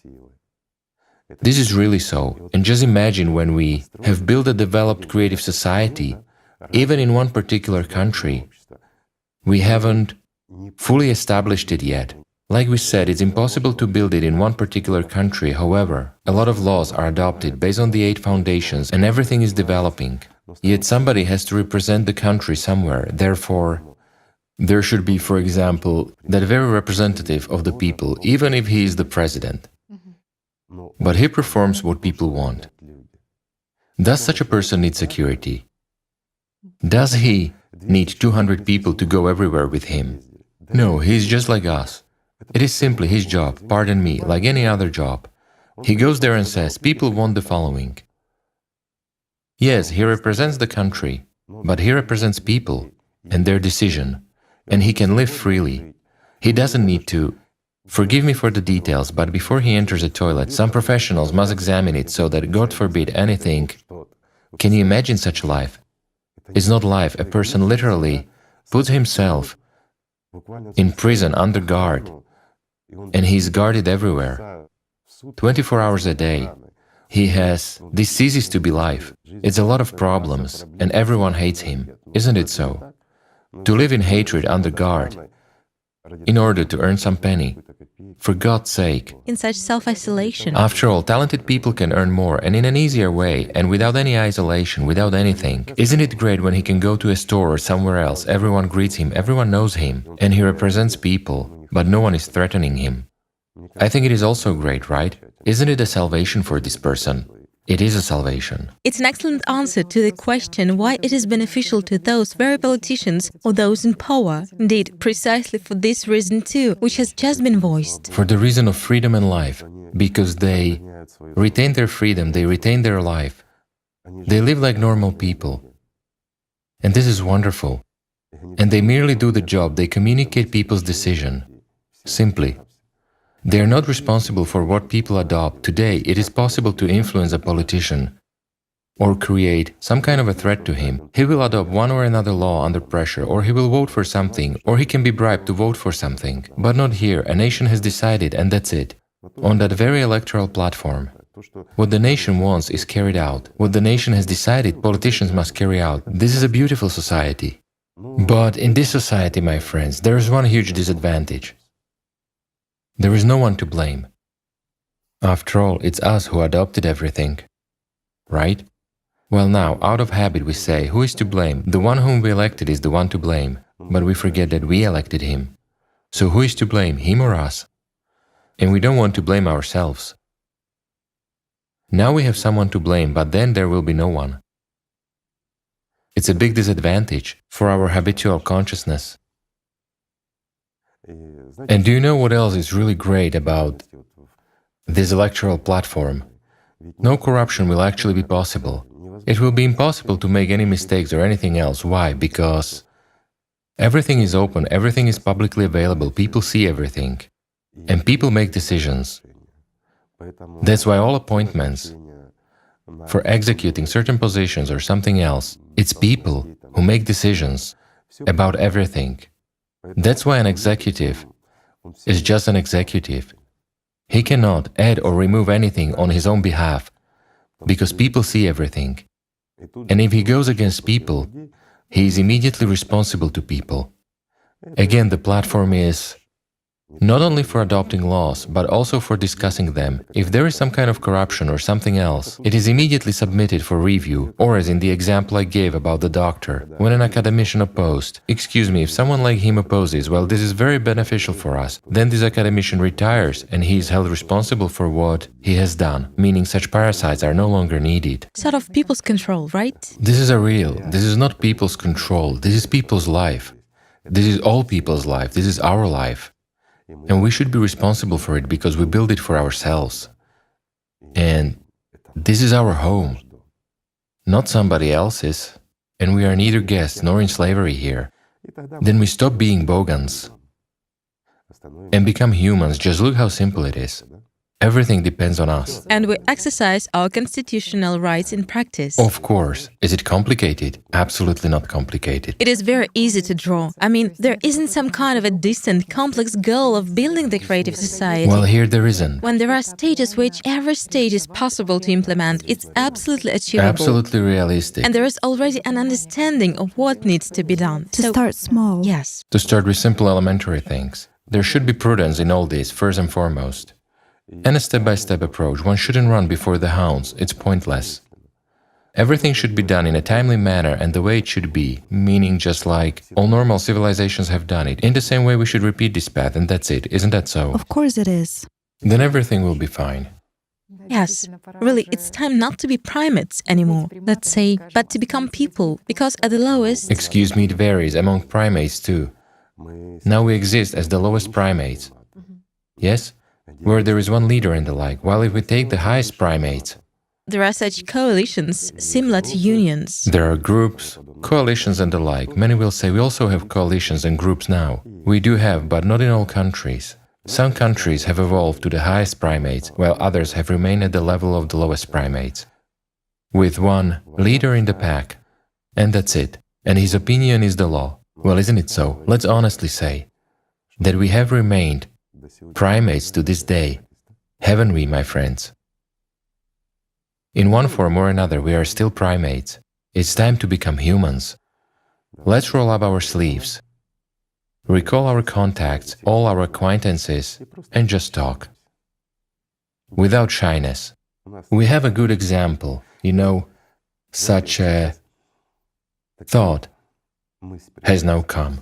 This is really so. And just imagine when we have built a developed creative society, even in one particular country, we haven't fully established it yet. Like we said, it's impossible to build it in one particular country. However, a lot of laws are adopted based on the 8 foundations and everything is developing. Yet somebody has to represent the country somewhere. Therefore, there should be, for example, that very representative of the people, even if he is the president. But he performs what people want. Does such a person need security? Does he need 200 people to go everywhere with him? No, he is just like us. It is simply his job, pardon me, like any other job. He goes there and says, people want the following. Yes, he represents the country, but he represents people and their decision, and he can live freely. He doesn't need to. Forgive me for the details, but before he enters a toilet, some professionals must examine it so that, God forbid, anything. Can you imagine such life? It's not life. A person literally puts himself in prison under guard, and he is guarded everywhere, 24 hours a day. This ceases to be life. It's a lot of problems, and everyone hates him. Isn't it so? To live in hatred under guard, in order to earn some penny, for God's sake. In such self-isolation. After all, talented people can earn more, and in an easier way, and without any isolation, without anything. Isn't it great when he can go to a store or somewhere else, everyone greets him, everyone knows him, and he represents people, but no one is threatening him? I think it is also great, right? Isn't it a salvation for this person? It is a salvation. It's an excellent answer to the question why it is beneficial to those very politicians or those in power. Indeed, precisely for this reason too, which has just been voiced. For the reason of freedom and life, because they retain their freedom, they retain their life. They live like normal people. And this is wonderful. And they merely do the job, they communicate people's decision. Simply. They are not responsible for what people adopt. Today, it is possible to influence a politician or create some kind of a threat to him. He will adopt one or another law under pressure, or he will vote for something, or he can be bribed to vote for something. But not here. A nation has decided, and that's it. On that very electoral platform. What the nation wants is carried out. What the nation has decided, politicians must carry out. This is a beautiful society. But in this society, my friends, there is one huge disadvantage. There is no one to blame. After all, it's us who adopted everything, right? Well now, out of habit we say, who is to blame? The one whom we elected is the one to blame, but we forget that we elected him. So who is to blame, him or us? And we don't want to blame ourselves. Now we have someone to blame, but then there will be no one. It's a big disadvantage for our habitual consciousness. And do you know what else is really great about this electoral platform? No corruption will actually be possible. It will be impossible to make any mistakes or anything else. Why? Because everything is open, everything is publicly available, people see everything, and people make decisions. That's why all appointments for executing certain positions or something else, it's people who make decisions about everything. That's why an executive is just an executive. He cannot add or remove anything on his own behalf, because people see everything. And if he goes against people, he is immediately responsible to people. Again, the platform is not only for adopting laws, but also for discussing them. If there is some kind of corruption or something else, it is immediately submitted for review, or as in the example I gave about the doctor, when an academician opposed. Excuse me, if someone like him opposes, well, this is very beneficial for us. Then this academician retires, and he is held responsible for what he has done, meaning such parasites are no longer needed. Sort of people's control, right? This is not people's control, this is people's life. This is all people's life, this is our life. And we should be responsible for it because we build it for ourselves. And this is our home, not somebody else's. And we are neither guests nor in slavery here. Then we stop being bogans and become humans. Just look how simple it is. Everything depends on us. And we exercise our constitutional rights in practice. Of course. Is it complicated? Absolutely not complicated. It is very easy to draw. I mean, there isn't some kind of a distant, complex goal of building the creative society. Well, here there isn't. When there are stages which every stage is possible to implement, it's absolutely achievable. Absolutely realistic. And there is already an understanding of what needs to be done. To start small. Yes. To start with simple elementary things. There should be prudence in all this, first and foremost. And a step-by-step approach. One shouldn't run before the hounds, it's pointless. Everything should be done in a timely manner and the way it should be, meaning just like all normal civilizations have done it. In the same way we should repeat this path and that's it, isn't that so? Of course it is. Then everything will be fine. Yes, really, it's time not to be primates anymore, let's say, but to become people, because at the lowest... Excuse me, it varies among primates too. Now we exist as the lowest primates. Yes? Where there is one leader and the like, while if we take the highest primates, There are such coalitions similar to unions. there are groups, coalitions and the like. Many will say we also have coalitions and groups now. We do have, but not in all countries. Some countries have evolved to the highest primates, while others have remained at the level of the lowest primates. With one leader in the pack. And that's it. And his opinion is the law. Well, isn't it so? Let's honestly say that we have remained primates to this day. Haven't we, my friends? In one form or another, we are still primates. It's time to become humans. Let's roll up our sleeves, recall our contacts, all our acquaintances, and just talk. Without shyness. We have a good example, such a thought has now come.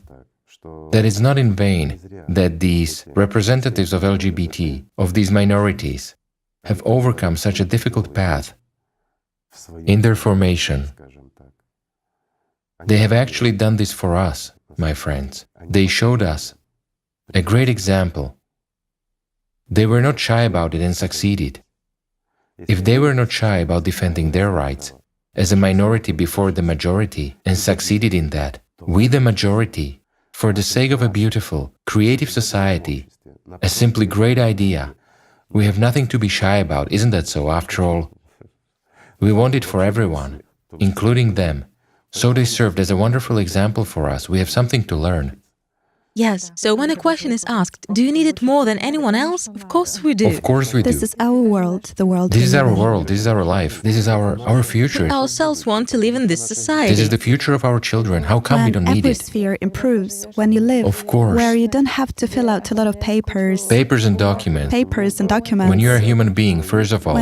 That it's not in vain that these representatives of LGBT, of these minorities, have overcome such a difficult path in their formation. They have actually done this for us, my friends. They showed us a great example. They were not shy about it and succeeded. If they were not shy about defending their rights as a minority before the majority and succeeded in that, we the majority, for the sake of a beautiful, creative society, a simply great idea, we have nothing to be shy about, isn't that so, after all? We want it for everyone, including them, so they served as a wonderful example for us. We have something to learn. Yes, so when a question is asked, do you need it more than anyone else? Of course we do. Of course we do. This is our world, the world. This is we our live in. world, this is our life, this is our future. We ourselves want to live in this society. This is the future of our children. How come we When don't need every it? sphere improves, when you live Of course. where you don't have to fill out a lot of papers, Papers and documents. documents. When you're a human being, first of all,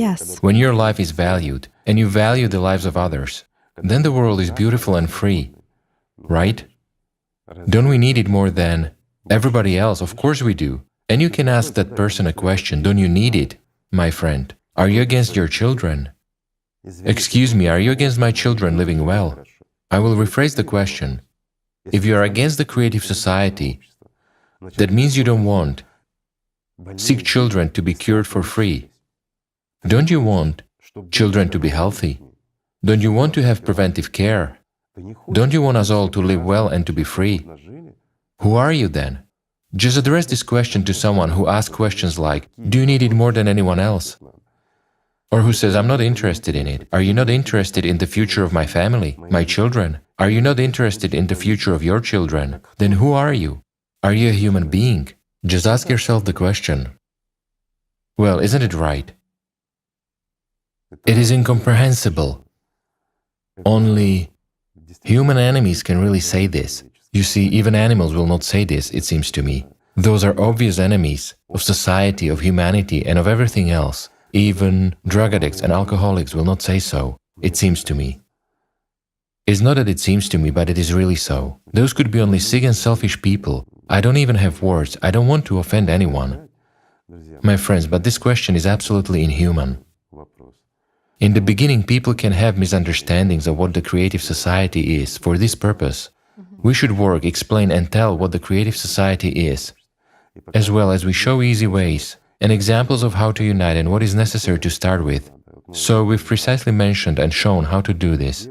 yes. when your life is valued, and you value the lives of others, then the world is beautiful and free, right? Don't we need it more than everybody else? Of course we do. And you can ask that person a question, don't you need it, my friend? Are you against your children? Excuse me, are you against my children living well? I will rephrase the question. If you are against the creative society, that means you don't want sick children to be cured for free. Don't you want children to be healthy? Don't you want to have preventive care? Don't you want us all to live well and to be free? Who are you then? Just address this question to someone who asks questions like, do you need it more than anyone else? Or who says, I'm not interested in it. Are you not interested in the future of my family, my children? Are you not interested in the future of your children? Then who are you? Are you a human being? Just ask yourself the question. Well, isn't it right? It is incomprehensible. Only human enemies can really say this. You see, even animals will not say this, it seems to me. Those are obvious enemies of society, of humanity, and of everything else. Even drug addicts and alcoholics will not say so, it seems to me. It's not that it seems to me, but it is really so. Those could be only sick and selfish people. I don't even have words, I don't want to offend anyone. My friends, but this question is absolutely inhuman. In the beginning, people can have misunderstandings of what the creative society is. For this purpose, we should work, explain and tell what the creative society is, as well as we show easy ways and examples of how to unite and what is necessary to start with. So we've precisely mentioned and shown how to do this.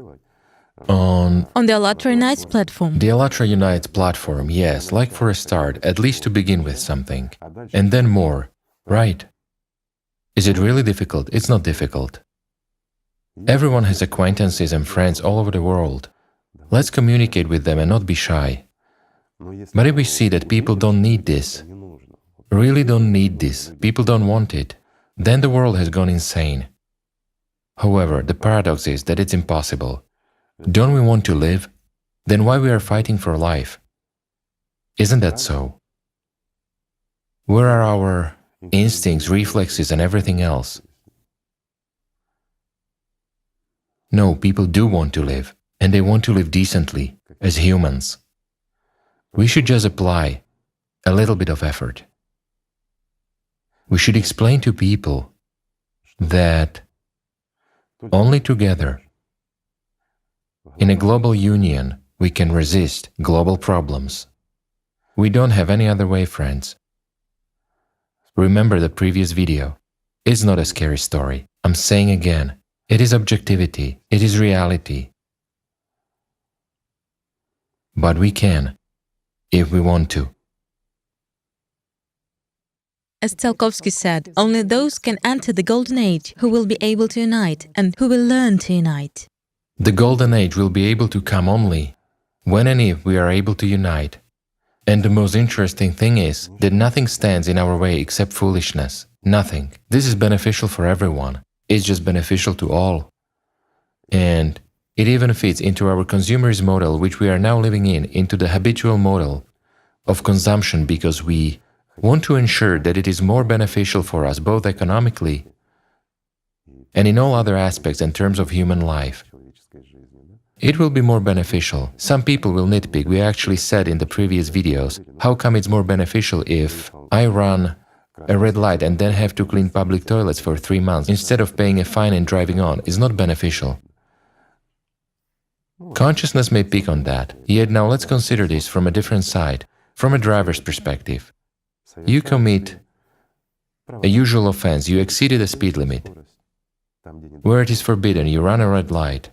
On the Allat Unites platform. the Allat Unites platform, yes, like for a start, at least to begin with something. And then more, right? Is it really difficult? It's not difficult. Everyone has acquaintances and friends all over the world. Let's communicate with them and not be shy. But if we see that people don't need this, really don't need this, people don't want it, then the world has gone insane. However, the paradox is that it's impossible. Don't we want to live? Then why we are fighting for life? Isn't that so? Where are our instincts, reflexes and everything else? No, people do want to live, and they want to live decently, as humans. We should just apply a little bit of effort. We should explain to people that only together, in a global union, we can resist global problems. We don't have any other way, friends. Remember the previous video. It's not a scary story. I'm saying again, it is objectivity, it is reality. But we can, if we want to. As Tsiolkovsky said, only those can enter the golden age who will be able to unite and who will learn to unite. The golden age will be able to come only when and if we are able to unite. And the most interesting thing is that nothing stands in our way except foolishness. Nothing. This is beneficial for everyone. It's just beneficial to all. And it even fits into our consumerist model, which we are now living in, into the habitual model of consumption, because we want to ensure that it is more beneficial for us both economically and in all other aspects in terms of human life. It will be more beneficial. Some people will nitpick. We actually said in the previous videos, how come it's more beneficial if I run a red light and then have to clean public toilets for 3 months instead of paying a fine and driving on? It's not beneficial. Consciousness may pick on that, yet now let's consider this from a different side, from a driver's perspective. You commit a usual offense, you exceeded the speed limit. Where it is forbidden, you run a red light,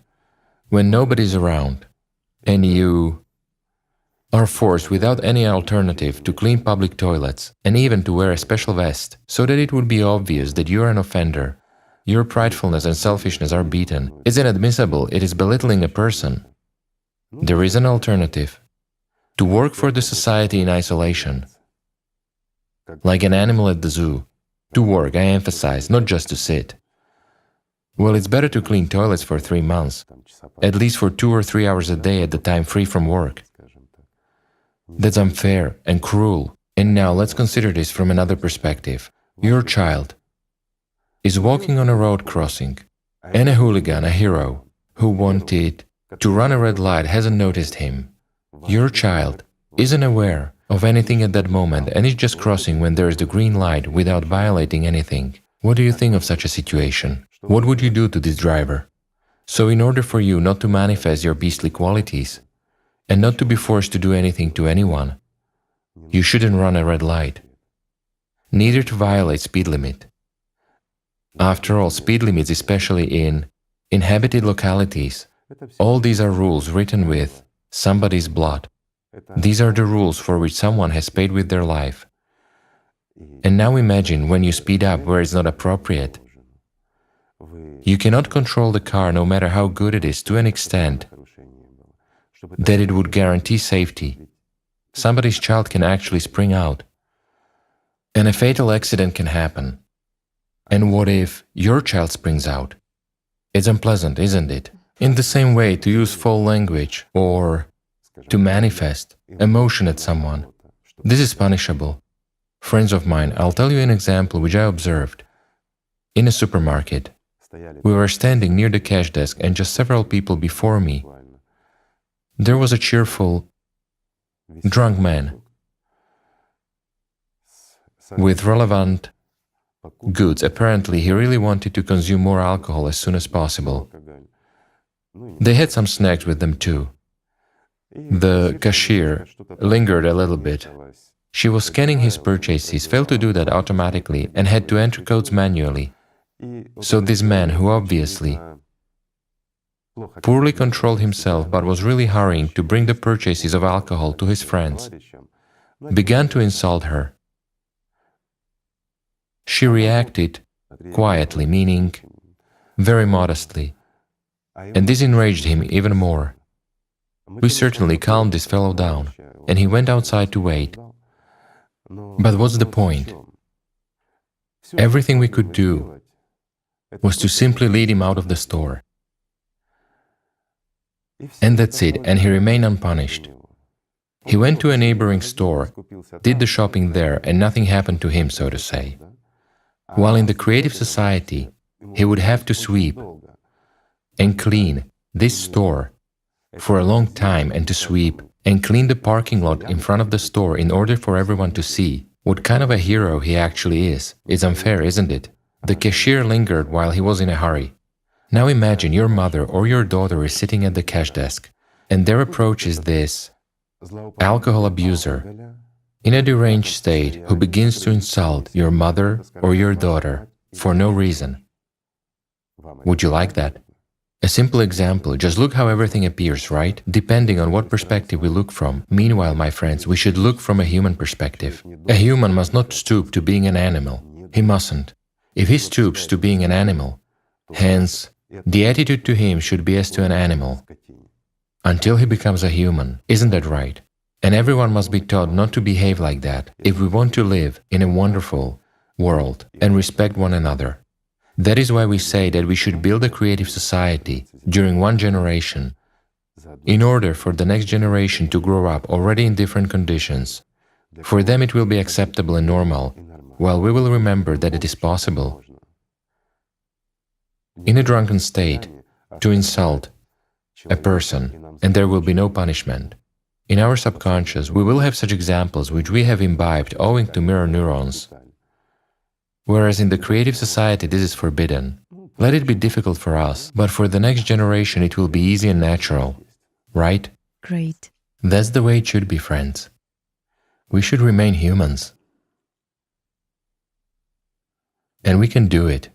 when nobody's around, and you are forced without any alternative to clean public toilets and even to wear a special vest, so that it would be obvious that you are an offender. Your pridefulness and selfishness are beaten. It's inadmissible, it is belittling a person. There is an alternative. To work for the society in isolation. Like an animal at the zoo. To work, I emphasize, not just to sit. Well, it's better to clean toilets for 3 months, at least for 2 or 3 hours a day at the time free from work. That's unfair and cruel. And now let's consider this from another perspective. Your child is walking on a road crossing, and a hooligan, a hero, who wanted to run a red light hasn't noticed him. Your child isn't aware of anything at that moment and is just crossing when there is the green light without violating anything. What do you think of such a situation? What would you do to this driver? So in order for you not to manifest your beastly qualities and not to be forced to do anything to anyone, you shouldn't run a red light, neither to violate speed limit. After all, speed limits, especially in inhabited localities, all these are rules written with somebody's blood. These are the rules for which someone has paid with their life. And now imagine when you speed up where it's not appropriate. You cannot control the car no matter how good it is to an extent that it would guarantee safety. Somebody's child can actually spring out, and a fatal accident can happen. And what if your child springs out? It's unpleasant, isn't it? In the same way, to use foul language or to manifest emotion at someone, this is punishable. Friends of mine, I'll tell you an example which I observed. In a supermarket, we were standing near the cash desk and just several people before me. There was a cheerful, drunk man with relevant goods. Apparently, he really wanted to consume more alcohol as soon as possible. They had some snacks with them too. The cashier lingered a little bit. She was scanning his purchases, failed to do that automatically, and had to enter codes manually. So this man, who obviously poorly controlled himself but was really hurrying to bring the purchases of alcohol to his friends, began to insult her. She reacted quietly, meaning very modestly, and this enraged him even more. We certainly calmed this fellow down, and he went outside to wait. But what's the point? Everything we could do was to simply lead him out of the store. And that's it, and he remained unpunished. He went to a neighboring store, did the shopping there, and nothing happened to him, so to say. While in the creative society, he would have to sweep and clean this store for a long time and to sweep and clean the parking lot in front of the store in order for everyone to see what kind of a hero he actually is. It's unfair, isn't it? The cashier lingered while he was in a hurry. Now imagine your mother or your daughter is sitting at the cash desk, and their approach is this alcohol abuser in a deranged state who begins to insult your mother or your daughter for no reason. Would you like that? A simple example, just look how everything appears, right? Depending on what perspective we look from. Meanwhile, my friends, we should look from a human perspective. A human must not stoop to being an animal. He mustn't. If he stoops to being an animal, hence, the attitude to him should be as to an animal, until he becomes a human. Isn't that right? And everyone must be taught not to behave like that if we want to live in a wonderful world and respect one another. That is why we say that we should build a creative society during one generation, in order for the next generation to grow up already in different conditions. For them it will be acceptable and normal, while we will remember that it is possible, in a drunken state, to insult a person, and there will be no punishment. In our subconscious, we will have such examples which we have imbibed owing to mirror neurons. Whereas in the creative society this is forbidden. Let it be difficult for us, but for the next generation it will be easy and natural. Right? Great. That's the way it should be, friends. We should remain humans. And we can do it.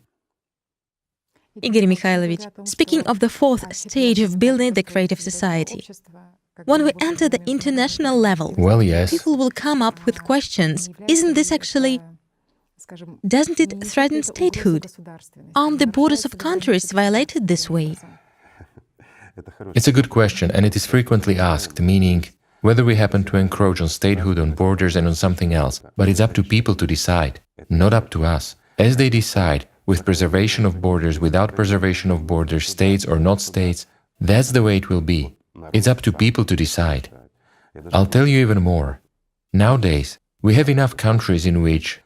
Igor Mikhailovich, speaking of the fourth stage of building the creative society, when we enter the international level, Well, yes. people will come up with questions. Isn't this actually... Doesn't it threaten statehood? Aren't the borders of countries violated this way? It's a good question, and it is frequently asked, meaning whether we happen to encroach on statehood, on borders and on something else, but it's up to people to decide, not up to us. As they decide, with preservation of borders, without preservation of borders, states or not states, that's the way it will be. It's up to people to decide. I'll tell you even more. Nowadays, we have enough countries in which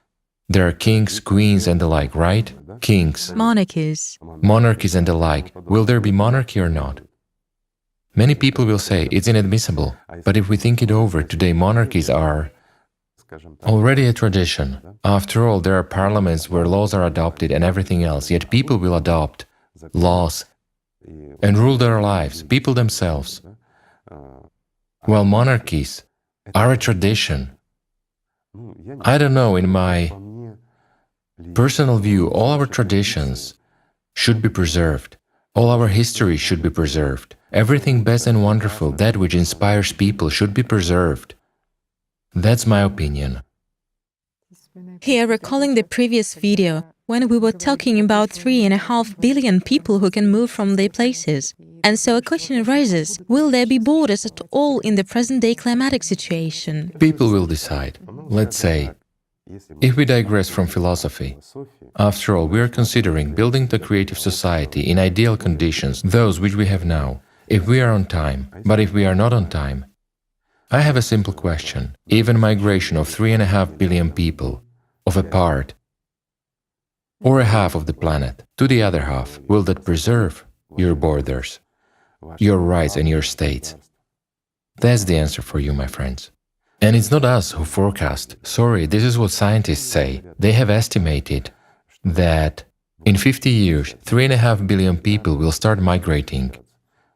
there are kings, queens and the like, right? Kings, Monarchies. monarchies and the like. Will there be monarchy or not? Many people will say it's inadmissible, but if we think it over, today monarchies are already a tradition. After all, there are parliaments where laws are adopted and everything else, yet people will adopt laws and rule their lives, people themselves. While monarchies are a tradition. I don't know, in my personal view, all our traditions should be preserved. All our history should be preserved. Everything best and wonderful, that which inspires people, should be preserved. That's my opinion. Here, recalling the previous video, when we were talking about 3.5 billion people who can move from their places. And so a question arises, will there be borders at all in the present-day climatic situation? People will decide. Let's say, if we digress from philosophy, after all, we are considering building the creative society in ideal conditions, those which we have now, if we are on time. But if we are not on time, I have a simple question. Even migration of 3.5 billion people, of a part, or a half of the planet, to the other half, will that preserve your borders, your rights and your states? That's the answer for you, my friends. And it's not us who forecast. Sorry, this is what scientists say. They have estimated that in 50 years, 3.5 billion people will start migrating.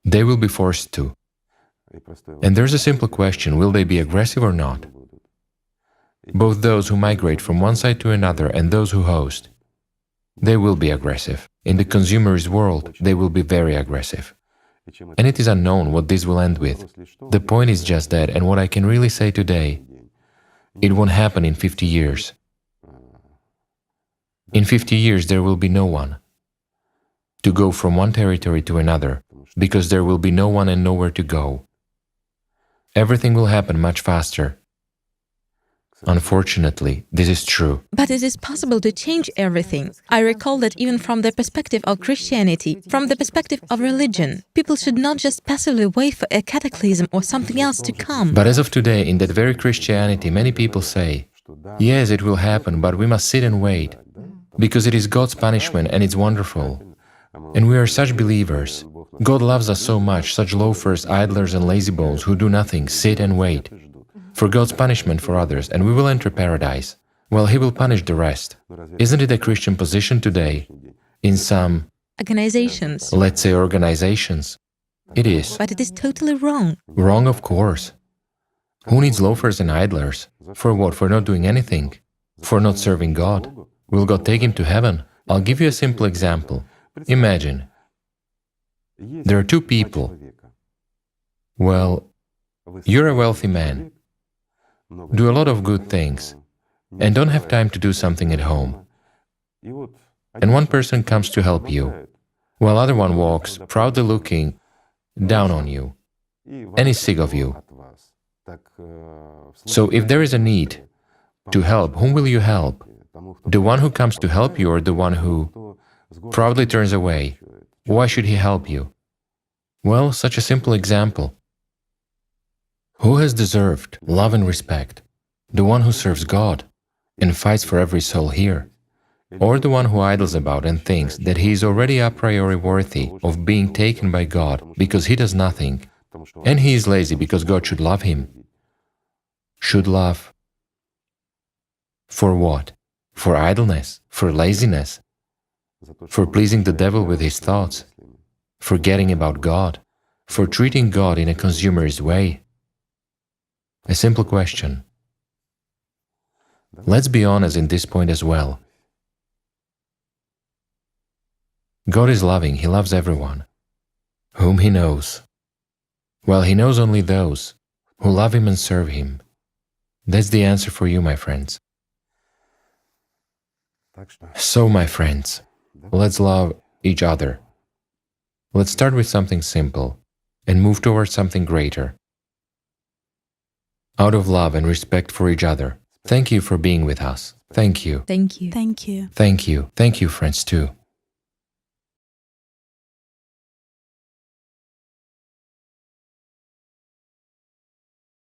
They will be forced to. And there's a simple question, will they be aggressive or not? Both those who migrate from one side to another and those who host, they will be aggressive. In the consumerist world, they will be very aggressive. And it is unknown what this will end with. The point is just that, and what I can really say today, it won't happen in 50 years. In 50 years, there will be no one to go from one territory to another, because there will be no one and nowhere to go. Everything will happen much faster. Unfortunately, this is true. But it is possible to change everything. I recall that even from the perspective of Christianity, from the perspective of religion, people should not just passively wait for a cataclysm or something else to come. But as of today, in that very Christianity, many people say, yes, it will happen, but we must sit and wait, because it is God's punishment and it's wonderful. And we are such believers. God loves us so much, such loafers, idlers, and lazybones who do nothing, sit and wait for God's punishment for others, and we will enter paradise. Well, He will punish the rest. Isn't it a Christian position today? In some, Organizations. let's say, organizations. It is. But it is totally wrong. Wrong, of course. Who needs loafers and idlers? For what? For not doing anything? For not serving God? Will God take him to heaven? I'll give you a simple example. Imagine, there are two people. Well, you're a wealthy man, do a lot of good things, and don't have time to do something at home. And one person comes to help you, while other one walks, proudly looking down on you, and is sick of you. So if there is a need to help, whom will you help? The one who comes to help you or the one who proudly turns away? Why should he help you? Well, such a simple example. Who has deserved love and respect? The one who serves God and fights for every soul here, or the one who idles about and thinks that he is already a priori worthy of being taken by God because he does nothing, and he is lazy because God should love him? Should love for what? For idleness, for laziness, for pleasing the devil with his thoughts, forgetting about God, for treating God in a consumerist way? A simple question. Let's be honest in this point as well. God is loving, He loves everyone, whom He knows. Well, He knows only those who love Him and serve Him. That's the answer for you, my friends. So, my friends, let's love each other. Let's start with something simple and move towards something greater. Out of love and respect for each other. Thank you for being with us. Thank you. Thank you. Thank you. Thank you. Thank you, friends, too.